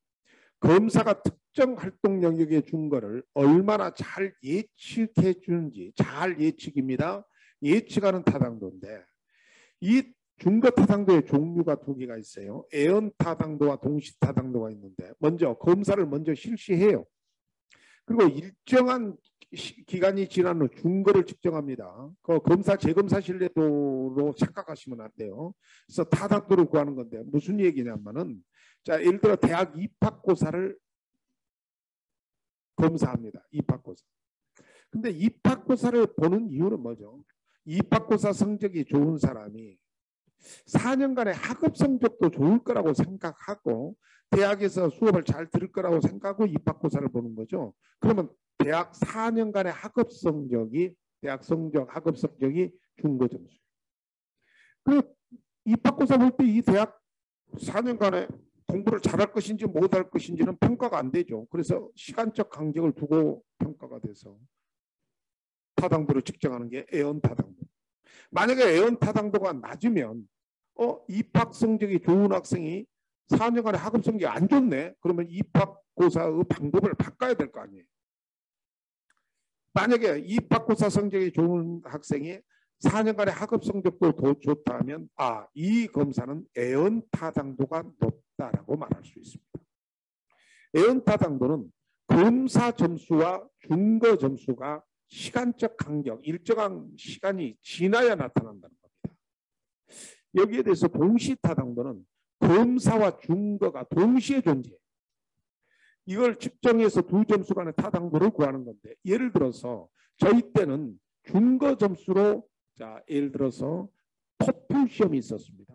검사가 특정 활동 영역의 준거를 얼마나 잘 예측해 주는지, 잘 예측입니다. 예측하는 타당도인데 이 준거 타당도의 종류가 두 개가 있어요. 애언 타당도와 동시 타당도가 있는데 먼저 검사를 먼저 실시해요. 그리고 일정한 기간이 지난 후 준거를 측정합니다. 그 검사 재검사 신뢰도로 착각하시면 안 돼요. 그래서 타당도를 구하는 건데 무슨 얘기냐면은 자, 예를 들어 대학 입학고사를 검사합니다. 입학고사. 근데 입학고사를 보는 이유는 뭐죠? 입학고사 성적이 좋은 사람이 4년간의 학업 성적도 좋을 거라고 생각하고 대학에서 수업을 잘 들을 거라고 생각하고 입학고사를 보는 거죠. 그러면 대학 4년간의 학업 성적이 준거 점수예요. 그 입학고사 볼 때 이 대학 4년간의 공부를 잘할 것인지 못할 것인지는 평가가 안 되죠. 그래서 시간적 간격을 두고 평가가 돼서 타당도를 측정하는 게 애언 타당도. 만약에 애언 타당도가 낮으면 입학 성적이 좋은 학생이 4년간의 학업 성적이 안 좋네. 그러면 입학고사의 방법을 바꿔야 될 거 아니에요. 만약에 입학고사 성적이 좋은 학생이 4년간의 학업 성적도 더 좋다면 이 검사는 애언 타당도가 높다라고 말할 수 있습니다. 애언 타당도는 검사 점수와 준거 점수가 시간적 간격, 일정한 시간이 지나야 나타난다는 겁니다. 여기에 대해서 동시 타당도는 검사와 준거가 동시에 존재해요. 이걸 측정해서 두 점수 간의 타당도를 구하는 건데 예를 들어서 저희 때는 준거 점수로 예를 들어서 토플 시험이 있었습니다.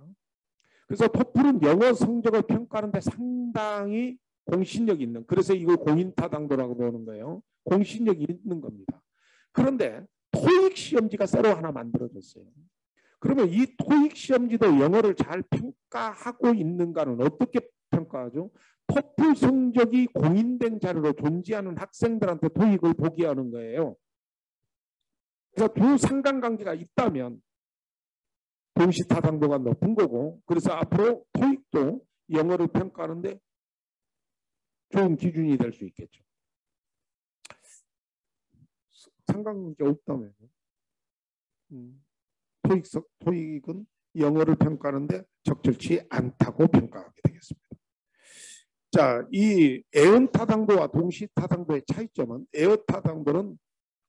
그래서 토플은 영어 성적을 평가하는데 상당히 공신력이 있는, 그래서 이걸 공인타당도라고 보는 거예요. 공신력이 있는 겁니다. 그런데 토익 시험지가 새로 하나 만들어졌어요. 그러면 이 토익 시험지도 영어를 잘 평가하고 있는가는 어떻게 평가하죠? 토플 성적이 공인된 자료로 존재하는 학생들한테 토익을 보게 하는 거예요. 그래서 두 상관관계가 있다면 동시타당도가 높은 거고, 그래서 앞으로 토익도 영어를 평가하는데 좋은 기준이 될 수 있겠죠. 상관관계가 없다면 토익은 영어를 평가하는데 적절치 않다고 평가하게 되겠습니다. 자, 이 애언 타당도와 동시 타당도의 차이점은 애언 타당도는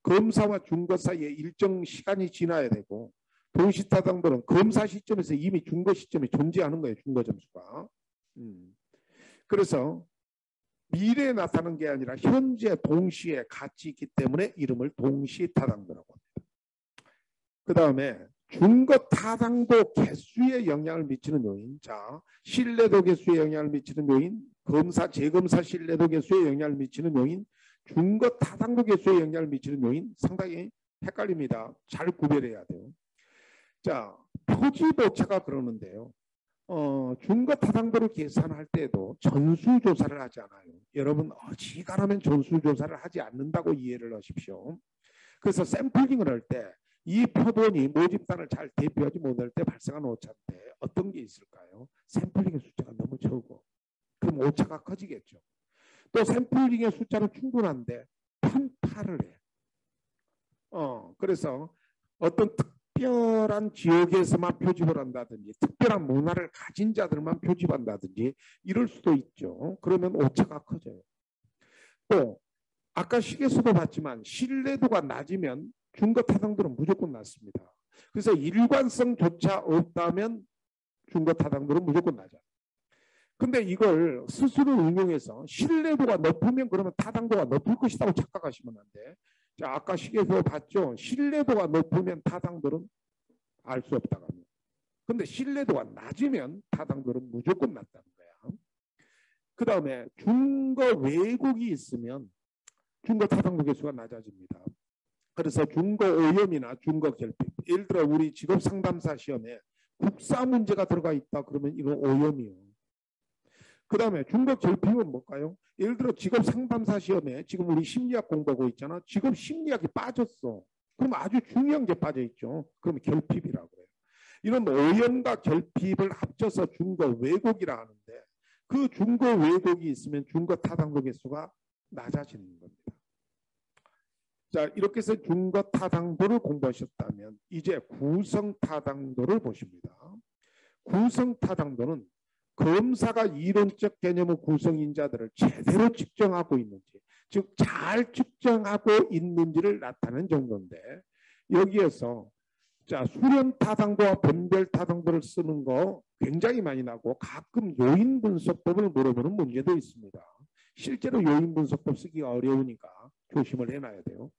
검사와 준거 사이에 일정 시간이 지나야 되고 동시 타당도는 검사 시점에서 이미 준거 시점에 존재하는 거예요. 준거 점수가. 그래서 미래에 나타나는 게 아니라 현재 동시에 같이 있기 때문에 이름을 동시 타당도라고 합니다. 그 다음에 준거 타당도 개수에 영향을 미치는 요인. 자, 신뢰도 개수에 영향을 미치는 요인, 검사, 재검사 신뢰도 개수에 영향을 미치는 요인, 준거 타당도 개수에 영향을 미치는 요인 상당히 헷갈립니다. 잘 구별해야 돼요. 자, 표지도차가 그러는데요. 준거 타당도를 계산할 때도 전수조사를 하지 않아요. 여러분 어지간하면 전수조사를 하지 않는다고 이해를 하십시오. 그래서 샘플링을 할 때 이 표본이 모집단을 잘 대표하지 못할 때 발생한 오차인데 어떤 게 있을까요? 샘플링의 숫자가 너무 적어. 그럼 오차가 커지겠죠. 또 샘플링의 숫자는 충분한데 편파를 해. 그래서 어떤 특별한 지역에서만 표집을 한다든지 특별한 문화를 가진 자들만 표집한다든지 이럴 수도 있죠. 그러면 오차가 커져요. 또 아까 시계수도 봤지만 신뢰도가 낮으면 준거 타당도는 무조건 낮습니다. 그래서 일관성조차 없다면 준거 타당도는 무조건 낮아. 근데 이걸 스스로 응용해서 신뢰도가 높으면 그러면 타당도가 높을 것이라고 착각하시면 안 돼. 자, 아까 시계수 봤죠? 신뢰도가 높으면 타당도는 알 수 없다고 합니다. 근데 신뢰도가 낮으면 타당도는 무조건 낮다는 거야. 그 다음에 준거 왜곡이 있으면 준거 타당도 개수가 낮아집니다. 그래서 준거 오염이나 준거 결핍, 예를 들어 우리 직업 상담사 시험에 국사 문제가 들어가 있다 그러면 이건 오염이에요. 그 다음에 준거 결핍은 뭘까요? 예를 들어 직업 상담사 시험에 지금 우리 심리학 공부하고 있잖아. 직업 심리학이 빠졌어. 그럼 아주 중요한 게 빠져 있죠. 그럼 결핍이라고 해요. 이런 오염과 결핍을 합쳐서 준거 왜곡이라 하는데 그 준거 왜곡이 있으면 준거 타당도 개수가 낮아지는 겁니다. 자, 이렇게 해서 준거 타당도를 공부하셨다면 이제 구성 타당도를 보십니다. 구성 타당도는 검사가 이론적 개념의 구성인자들을 제대로 측정하고 있는지, 즉 잘 측정하고 있는지를 나타내는 정도인데 여기에서 자, 수렴 타당도와 변별 타당도를 쓰는 거 굉장히 많이 나고 가끔 요인 분석법을 물어보는 문제도 있습니다. 실제로 요인 분석법 쓰기가 어려우니까 조심을 해놔야 돼요.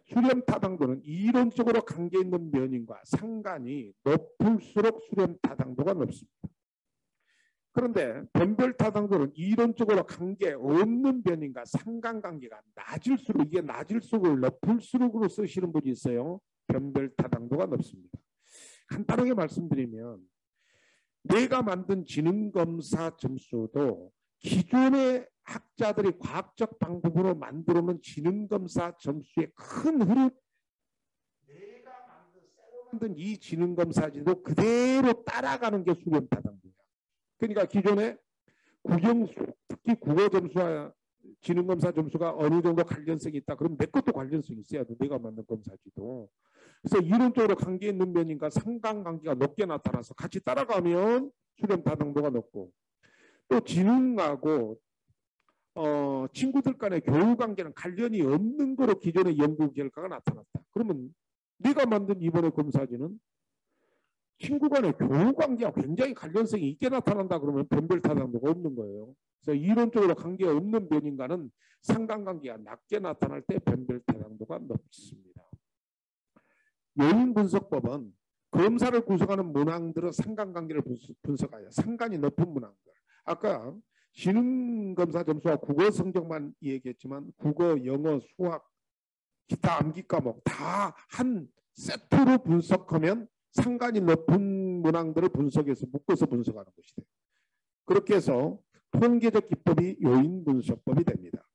수렴 타당도는 이론적으로 관계 있는 면인과 상관이 높을수록 수렴 타당도가 높습니다. 그런데 변별 타당도는 이론적으로 관계 없는 변인과 상관관계가 낮을수록 이게 낮을수록 높을수록으로 쓰시는 분이 있어요. 변별 타당도가 높습니다. 간단하게 말씀드리면 내가 만든 지능검사 점수도 기존의 학자들이 과학적 방법으로 만들어놓은 지능검사 점수의 큰 흐름 내가 만든 이 지능검사지도 그대로 따라가는 게 수렴 타당도야. 그러니까 기존에 국영수 특히 국어 점수와 지능검사 점수가 어느 정도 관련성이 있다. 그럼 내 것도 관련성이 있어야 돼. 내가 만든 검사지도. 그래서 이론적으로 관계 있는 면인가 상관관계가 높게 나타나서 같이 따라가면 수렴 타당도가 높고 또 지능하고 친구들 간의 교육관계는 관련이 없는 거로 기존의 연구 결과가 나타났다. 그러면 네가 만든 이번의 검사지는 친구 간의 교육관계와 굉장히 관련성이 있게 나타난다 그러면 변별 타당도가 없는 거예요. 그래서 이론적으로 관계가 없는 변인가는 상관관계가 낮게 나타날 때 변별 타당도가 높습니다. 요인 분석법은 검사를 구성하는 문항들의 상관관계를 분석하여 상관이 높은 문항들. 아까 지능검사 점수와 국어 성적만 얘기했지만 국어, 영어, 수학, 기타 암기 과목 다 한 세트로 분석하면 상관이 높은 문항들을 분석해서 묶어서 분석하는 것이 돼요. 그렇게 해서 통계적 기법이 요인 분석법이 됩니다.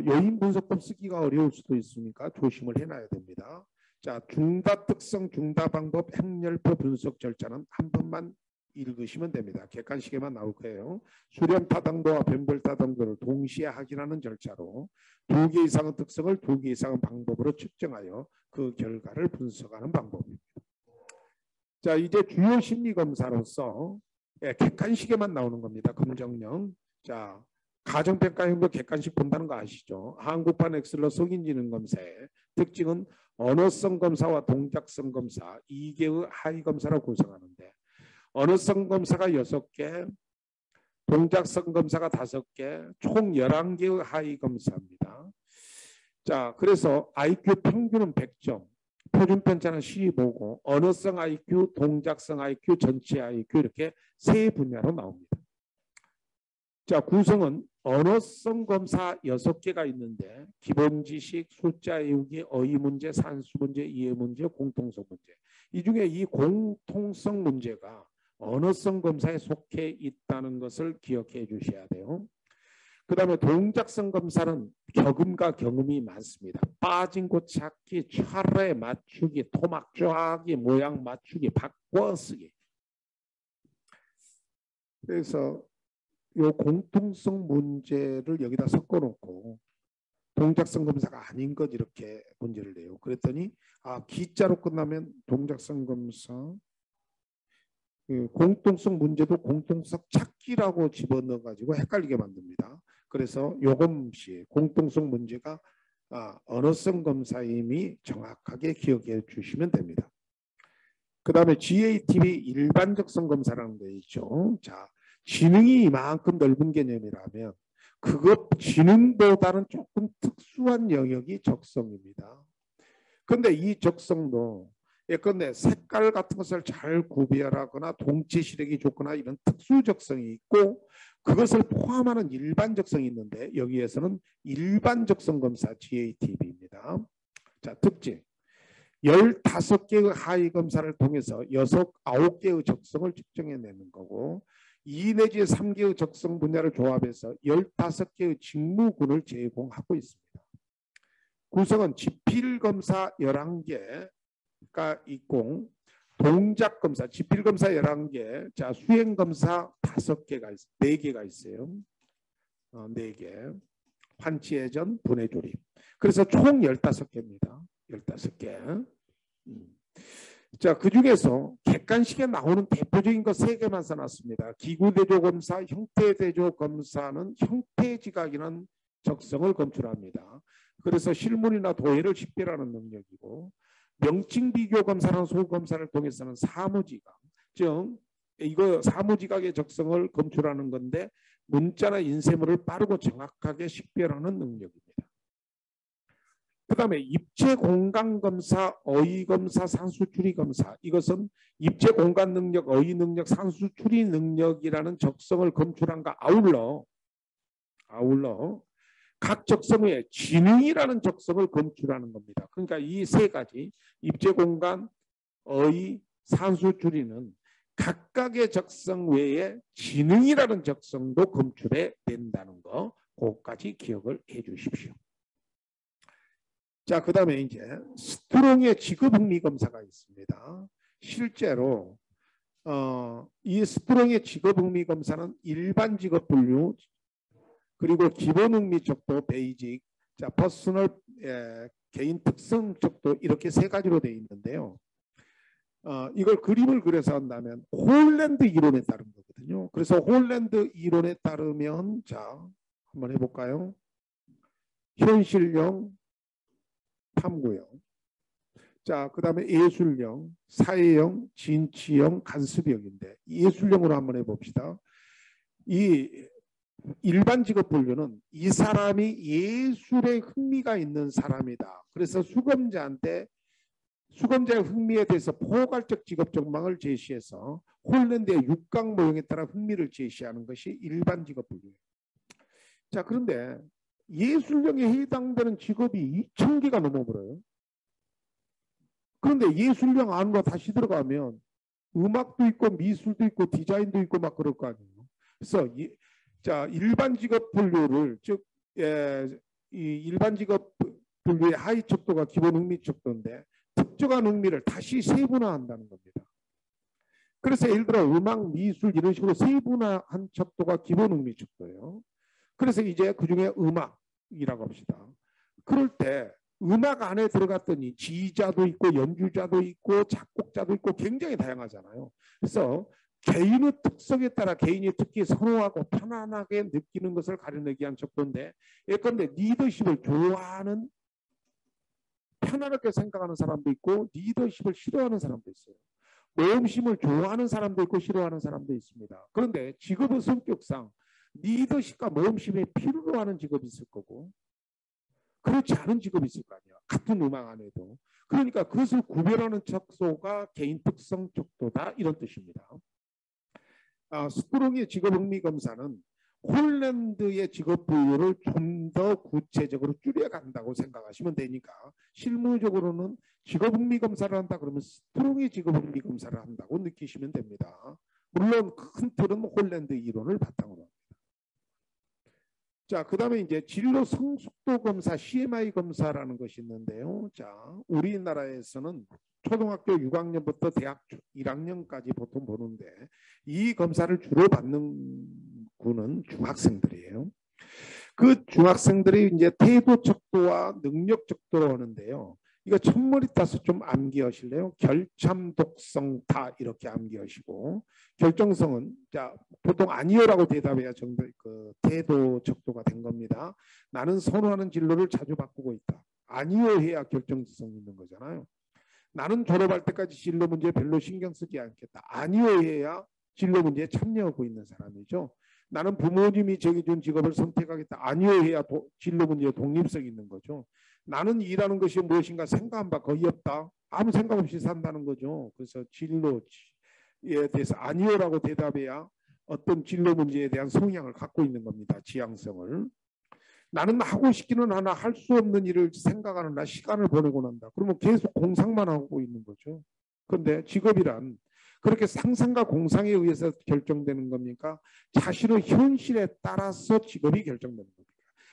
요인 분석법 쓰기가 어려울 수도 있으니까 조심을 해놔야 됩니다. 자, 중다 특성, 중다 방법, 행렬표 분석 절차는 한 번만 읽으시면 됩니다. 객관식에만 나올 거예요. 수렴 타당도와 변별 타당도를 동시에 확인하는 절차로 2개 이상의 특성을 2개 이상의 방법으로 측정하여 그 결과를 분석하는 방법입니다. 자, 이제 주요 심리 검사로서 객관식에만 나오는 겁니다. 검정령. 자, 가정평가형도 객관식 본다는 거 아시죠? 한국판 엑셀러 성인지능 검사의 특징은 언어성 검사와 동작성 검사 2개의 하위 검사로 구성하는데 언어성 검사가 6개, 동작성 검사가 5개, 총 11개의 하위 검사입니다. 자, 그래서 IQ 평균은 100점, 표준 편차는 15고 언어성 IQ, 동작성 IQ, 전체 IQ 이렇게 세 분야로 나옵니다. 자, 구성은 언어성 검사 6개가 있는데 기본 지식, 숫자 외우기, 어휘 문제, 산수 문제, 이해 문제, 공통성 문제. 이 중에 이 공통성 문제가 언어성 검사에 속해 있다는 것을 기억해 주셔야 돼요. 그 다음에 동작성 검사는 격음과 경음이 많습니다. 빠진 곳 찾기, 차례 맞추기, 토막 쪼하기, 모양 맞추기, 바꿔쓰기. 그래서 이 공통성 문제를 여기다 섞어놓고 동작성 검사가 아닌 것 이렇게 문제를 내요. 그랬더니 기자로 끝나면 동작성 검사, 공통성 문제도 공통성 찾기라고 집어넣어 가지고 헷갈리게 만듭니다. 그래서 요금시 공통성 문제가 언어성 검사임이 정확하게 기억해 주시면 됩니다. 그 다음에 GATB 일반적성 검사라는 거 있죠. 자, 지능이 이만큼 넓은 개념이라면 그것 지능보다는 조금 특수한 영역이 적성입니다. 그런데 이 적성도 예컨대 색깔 같은 것을 잘 구별하거나 동체 시력이 좋거나 이런 특수 적성이 있고 그것을 포함하는 일반 적성이 있는데 여기에서는 일반 적성 검사 GATB입니다. 자, 특징. 15개의 하위 검사를 통해서 9개의 적성을 측정해내는 거고 2 내지 3개의 적성 분야를 조합해서 15개의 직무군을 제공하고 있습니다. 구성은 지필검사 11개가 있고 동작검사, 지필검사 11개, 자 수행검사 5개가 4개가 있어요. 4개. 환치회전, 분해조립. 그래서 총 15개입니다. 15개. 자, 그 중에서 객관식에 나오는 대표적인 거 3개만 써놨습니다. 기구대조검사, 형태대조검사는 형태지각이라는 적성을 검출합니다. 그래서 실물이나 도해를 식별하는 능력이고 명칭비교검사라는 소검사를 통해서는 사무지각, 즉 이거 사무지각의 적성을 검출하는 건데 문자나 인쇄물을 빠르고 정확하게 식별하는 능력입니다. 그 다음에 입체공간검사, 어휘검사, 산수추리검사 이것은 입체공간 능력, 어휘 능력, 산수추리 능력이라는 적성을 검출한과 아울러 각 적성 외에 지능이라는 적성을 검출하는 겁니다. 그러니까 이 3가지 입체공간, 어휘, 산수추리는 각각의 적성 외에 지능이라는 적성도 검출해 낸다는 거 그것까지 기억을 해 주십시오. 자, 그 다음에 이제 스트롱의 직업흥미검사가 있습니다. 실제로 이 스트롱의 직업흥미검사는 일반 직업 분류 그리고 기본흥미 척도 베이직, 자 퍼스널 개인 특성 척도 이렇게 3가지로 되어 있는데요. 이걸 그림을 그려서 한다면 홀랜드 이론에 따른 거거든요. 그래서 홀랜드 이론에 따르면 자 한번 해볼까요? 현실형, 탐구형, 자 그 다음에 예술형, 사회형, 진취형, 간섭형인데 예술형으로 한번 해봅시다. 이 일반 직업 분류는 이 사람이 예술에 흥미가 있는 사람이다. 그래서 수검자의 흥미에 대해서 포괄적 직업 전망을 제시해서 홀랜드의 육각 모형에 따라 흥미를 제시하는 것이 일반 직업 분류예요. 자, 그런데 예술형에 해당되는 직업이 2,000개가 넘어버려요. 그런데 예술형 안으로 다시 들어가면 음악도 있고 미술도 있고 디자인도 있고 막 그럴 거 아니에요. 그래서 자 일반 직업 분류를 즉 이 일반 직업 분류의 하위 척도가 기본 흥미 척도인데 특정한 흥미를 다시 세분화한다는 겁니다. 그래서 예를 들어 음악, 미술 이런 식으로 세분화한 척도가 기본 흥미 척도예요. 그래서 이제 그중에 음악이라고 합시다. 그럴 때 음악 안에 들어갔더니 지휘자도 있고 연주자도 있고 작곡자도 있고 굉장히 다양하잖아요. 그래서 개인의 특성에 따라 개인이 특히 선호하고 편안하게 느끼는 것을 가려내기 위한 척도인데 예컨대 리더십을 좋아하는 편안하게 생각하는 사람도 있고 리더십을 싫어하는 사람도 있어요. 모험심을 좋아하는 사람도 있고 싫어하는 사람도 있습니다. 그런데 직업의 성격상 리더십과 모험심이 필요로 하는 직업이 있을 거고 그렇지 않은 직업이 있을 거 아니야. 같은 음악 안에도. 그러니까 그것을 구별하는 척도가 개인 특성 척도다 이런 뜻입니다. 스트롱의 직업흥미검사는 홀랜드의 직업 분류를 좀 더 구체적으로 줄여간다고 생각하시면 되니까 실무적으로는 직업흥미검사를 한다 그러면 스트롱의 직업흥미검사를 한다고 느끼시면 됩니다. 물론 큰 틀은 홀랜드 이론을 바탕으로 합니다. 자, 그다음에 이제 진로 성숙도 검사 CMI 검사라는 것이 있는데요. 자, 우리나라에서는 초등학교 6학년부터 대학 1학년까지 보통 보는데 이 검사를 주로 받는 군은 중학생들이에요. 그 중학생들이 이제 태도 척도와 능력 척도로 하는데요. 이거 첫머리 따서 좀 암기하실래요? 결참, 독성, 다 이렇게 암기하시고 결정성은 자 보통 아니요라고 대답해야 정도 그 태도 척도가 된 겁니다. 나는 선호하는 진로를 자주 바꾸고 있다. 아니요 해야 결정성 있는 거잖아요. 나는 졸업할 때까지 진로 문제에 별로 신경 쓰지 않겠다. 아니요 해야 진로 문제에 참여하고 있는 사람이죠. 나는 부모님이 정해준 직업을 선택하겠다. 아니요 해야 진로 문제에 독립성이 있는 거죠. 나는 일하는 것이 무엇인가 생각한 바 거의 없다. 아무 생각 없이 산다는 거죠. 그래서 진로에 대해서 아니요라고 대답해야 어떤 진로 문제에 대한 성향을 갖고 있는 겁니다. 지향성을. 나는 하고 싶기는 하나 할 수 없는 일을 생각하는 나 시간을 보내고 난다. 그러면 계속 공상만 하고 있는 거죠. 그런데 직업이란 그렇게 상상과 공상에 의해서 결정되는 겁니까? 자신의 현실에 따라서 직업이 결정되는 겁니다.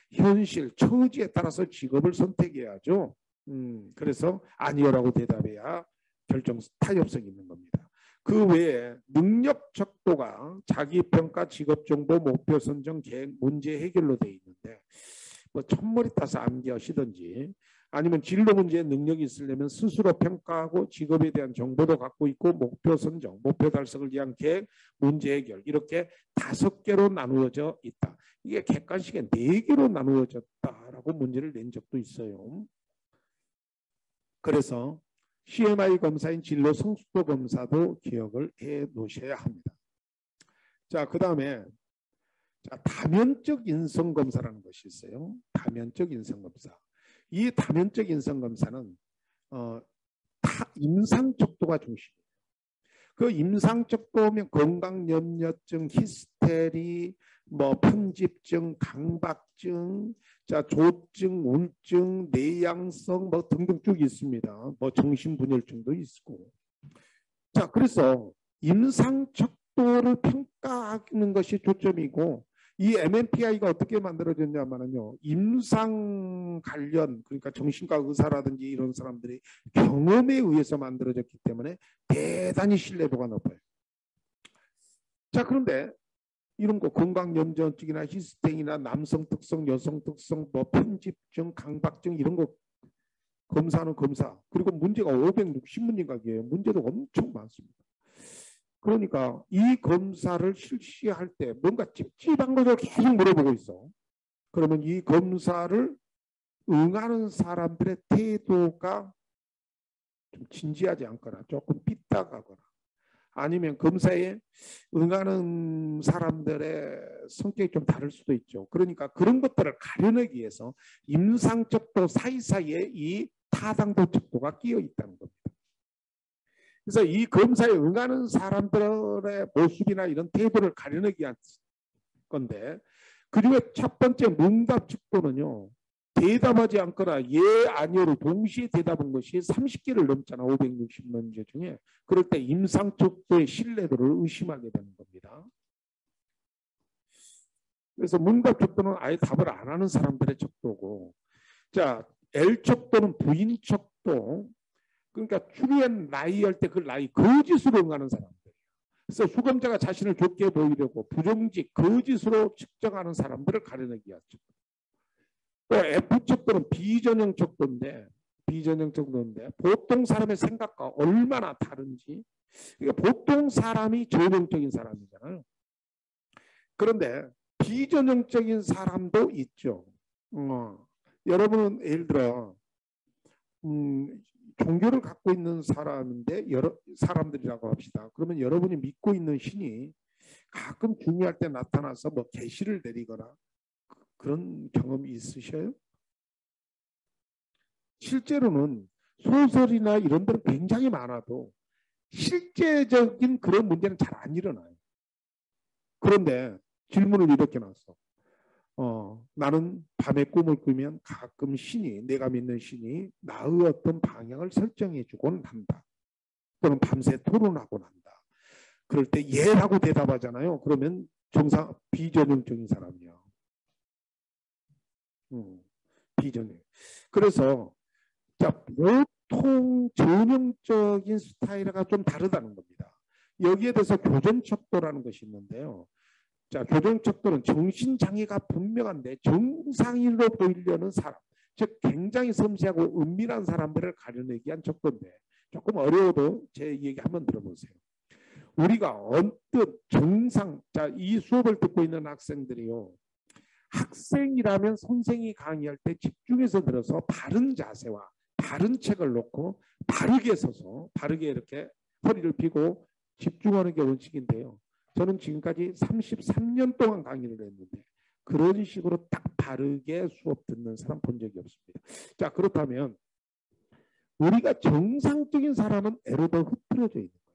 현실, 처지에 따라서 직업을 선택해야죠. 그래서 아니요라고 대답해야 결정 타협성이 있는 겁니다. 그 외에 능력 척도가 자기평가, 직업정보, 목표 선정, 계획, 문제 해결로 되어 있는데 뭐 첫머리 따서 암기하시든지 아니면 진로 문제에 능력이 있으려면 스스로 평가하고 직업에 대한 정보도 갖고 있고 목표 선정, 목표 달성을 위한 계획, 문제 해결 이렇게 5개로 나누어져 있다. 이게 객관식에 4개로 나누어졌다라고 문제를 낸 적도 있어요. 그래서 CMI 검사인 진로 성숙도 검사도 기억을 해 놓으셔야 합니다. 자, 그 다음에 다면적 인성 검사라는 것이 있어요. 다면적 인성 검사. 이 다면적 인성 검사는 임상 척도가 중심이에요. 그 임상 척도면 건강염려증, 히스테리, 뭐 편집증, 강박증, 자 조증, 우울증, 내향성 뭐 등등 쭉 있습니다. 뭐 정신분열증도 있고. 자 그래서 임상 척도를 평가하는 것이 초점이고 이 MMPI가 어떻게 만들어졌냐면요. 임상 관련 그러니까 정신과 의사라든지 이런 사람들이 경험에 의해서 만들어졌기 때문에 대단히 신뢰도가 높아요. 자 그런데 이런 거 건강염려증이나 히스테리나 남성 특성, 여성 특성, 뭐 편집증, 강박증 이런 거 검사는 검사. 그리고 문제가 560문제각이에요. 문제도 엄청 많습니다. 그러니까 이 검사를 실시할 때 뭔가 찝찝한 것을 계속 물어보고 있어. 그러면 이 검사를 응하는 사람들의 태도가 좀 진지하지 않거나 조금 삐딱하거나 아니면 검사에 응하는 사람들의 성격이 좀 다를 수도 있죠. 그러니까 그런 것들을 가려내기 위해서 임상척도 사이사이에 이 타당도 척도가 끼어 있다는 겁니다. 그래서 이 검사에 응하는 사람들의 모습이나 이런 태도를 가려내기 위한 건데 그리고 첫 번째 문답 척도는요. 대답하지 않거나 예, 아니요로 동시에 대답한 것이 30개를 넘잖아. 560문제 중에. 그럴 때 임상척도의 신뢰도를 의심하게 되는 겁니다. 그래서 문답 척도는 아예 답을 안 하는 사람들의 척도고 자, L척도는 부인 척도 그러니까 추리한 나이 할 때 그 나이 거짓으로 응하는 사람들. 그래서 수검자가 자신을 좋게 보이려고 부정직, 거짓으로 측정하는 사람들을 가려내기 위한 척도. 또 F척도는 비전형 척도인데 보통 사람의 생각과 얼마나 다른지 그러니까 보통 사람이 전형적인 사람이잖아요. 그런데 비전형적인 사람도 있죠. 여러분은 예를 들어 종교를 갖고 있는 사람인데 여러 사람들이라고 합시다. 그러면 여러분이 믿고 있는 신이 가끔 중요할 때 나타나서 뭐 계시를 내리거나 그런 경험이 있으셔요? 실제로는 소설이나 이런 데는 굉장히 많아도 실제적인 그런 문제는 잘 안 일어나요. 그런데 질문을 이렇게 놨어. 나는 밤에 꿈을 꾸면 가끔 신이 내가 믿는 신이 나의 어떤 방향을 설정해 주곤 한다. 또는 밤새 토론하곤 한다. 그럴 때 예라고 대답하잖아요. 그러면 비전형적인 사람이야. 비전형. 그래서 자, 보통 전형적인 스타일과 좀 다르다는 겁니다. 여기에 대해서 교정척도라는 것이 있는데요. 자, 교정척도는 정신장애가 분명한데 정상인으로 보이려는 사람, 즉 굉장히 섬세하고 은밀한 사람들을 가려내기 위한 척도인데 조금 어려워도 제 얘기 한번 들어보세요. 우리가 언뜻 정상, 자, 이 수업을 듣고 있는 학생들이요. 학생이라면 선생이 강의할 때 집중해서 들어서 바른 자세와 바른 책을 놓고 바르게 서서 바르게 이렇게 허리를 펴고 집중하는 게 원칙인데요. 저는 지금까지 33년 동안 강의를 했는데 그런 식으로 딱 바르게 수업 듣는 사람 본 적이 없습니다. 자, 그렇다면 우리가 정상적인 사람은 애로더 흐트러져 있는 거예요.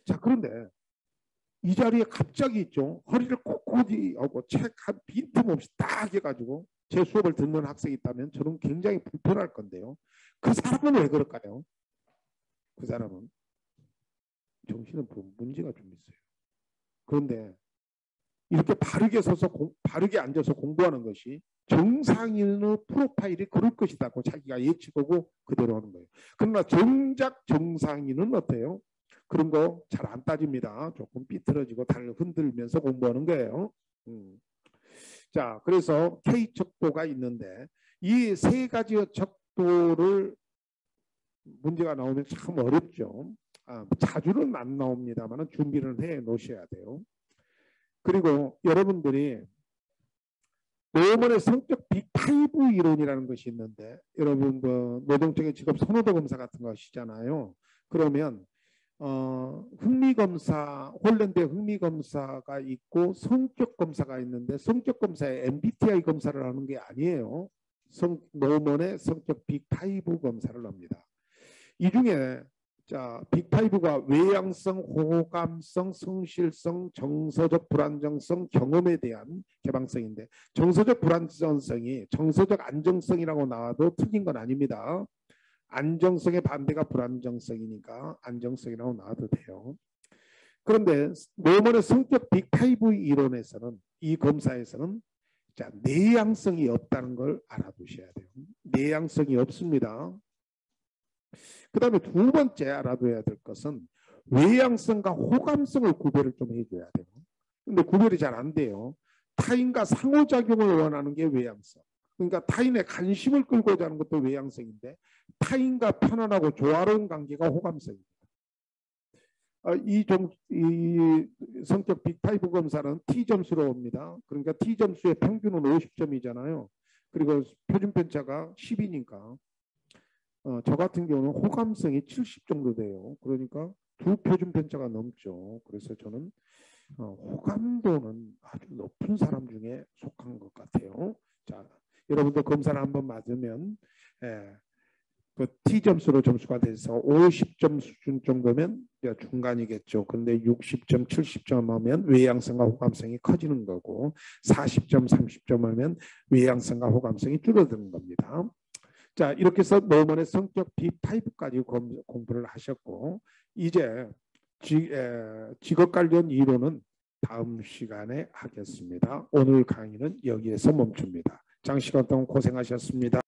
자, 그런데 이 자리에 갑자기 있죠. 허리를 꼿꼿이 하고 책 한 빈틈없이 딱 해가지고 제 수업을 듣는 학생이 있다면 저는 굉장히 불편할 건데요. 그 사람은 왜 그럴까요? 그 사람은 정신은 문제가 좀 있어요. 그런데 이렇게 바르게 서서 바르게 앉아서 공부하는 것이 정상인의 프로파일이 그럴 것이라고 자기가 예측하고 그대로 하는 거예요. 그러나 정작 정상인은 어때요? 그런 거 잘 안 따집니다. 조금 삐뚤어지고 다리를 흔들면서 공부하는 거예요. 자, 그래서 K 척도가 있는데 이 세 가지 척도를 문제가 나오면 참 어렵죠. 자주는 안 나옵니다만 준비를 해 놓으셔야 돼요. 그리고 여러분들이 노먼의 성격 빅5 이론이라는 것이 있는데 여러분 그 노동청의 직업 선호도 검사 같은 거 하시잖아요. 그러면 흥미검사, 홀랜드의 흥미검사가 있고 성격검사가 있는데 성격검사에 MBTI 검사를 하는 게 아니에요. 노먼의 성격 빅5 검사를 합니다. 이 중에 자, 빅5가 외향성, 호감성, 성실성, 정서적 불안정성, 경험에 대한 개방성인데 정서적 불안정성이 정서적 안정성이라고 나와도 틀린 건 아닙니다. 안정성의 반대가 불안정성이니까 안정성이라고 나와도 돼요. 그런데 노먼의 성격 빅5 이론에서는 이 검사에서는 자, 내향성이 없다는 걸 알아두셔야 돼요. 내향성이 없습니다. 그 다음에 두 번째 알아둬야 될 것은 외향성과 호감성을 구별을 좀 해줘야 돼요. 근데 구별이 잘 안 돼요. 타인과 상호작용을 원하는 게 외향성. 그러니까 타인의 관심을 끌고자 하는 것도 외향성인데 타인과 편안하고 조화로운 관계가 호감성입니다. 이 성격 빅5 검사는 T점수로 옵니다. 그러니까 T점수의 평균은 50점이잖아요. 그리고 표준 편차가 10이니까 저 같은 경우는 호감성이 70 정도 돼요. 그러니까 두 표준 편차가 넘죠. 그래서 저는 호감도는 아주 높은 사람 중에 속한 것 같아요. 자, 여러분도 검사를 한번 맞으면 그 T점수로 점수가 돼서 50점 수준 정도면 중간이겠죠. 근데 60점, 70점 하면 외향성과 호감성이 커지는 거고 40점, 30점 하면 외향성과 호감성이 줄어드는 겁니다. 자, 이렇게 해서 노먼의 성격 빅5까지 공부를 하셨고 이제 직업 관련 이론은 다음 시간에 하겠습니다. 오늘 강의는 여기에서 멈춥니다. 장시간 동안 고생하셨습니다.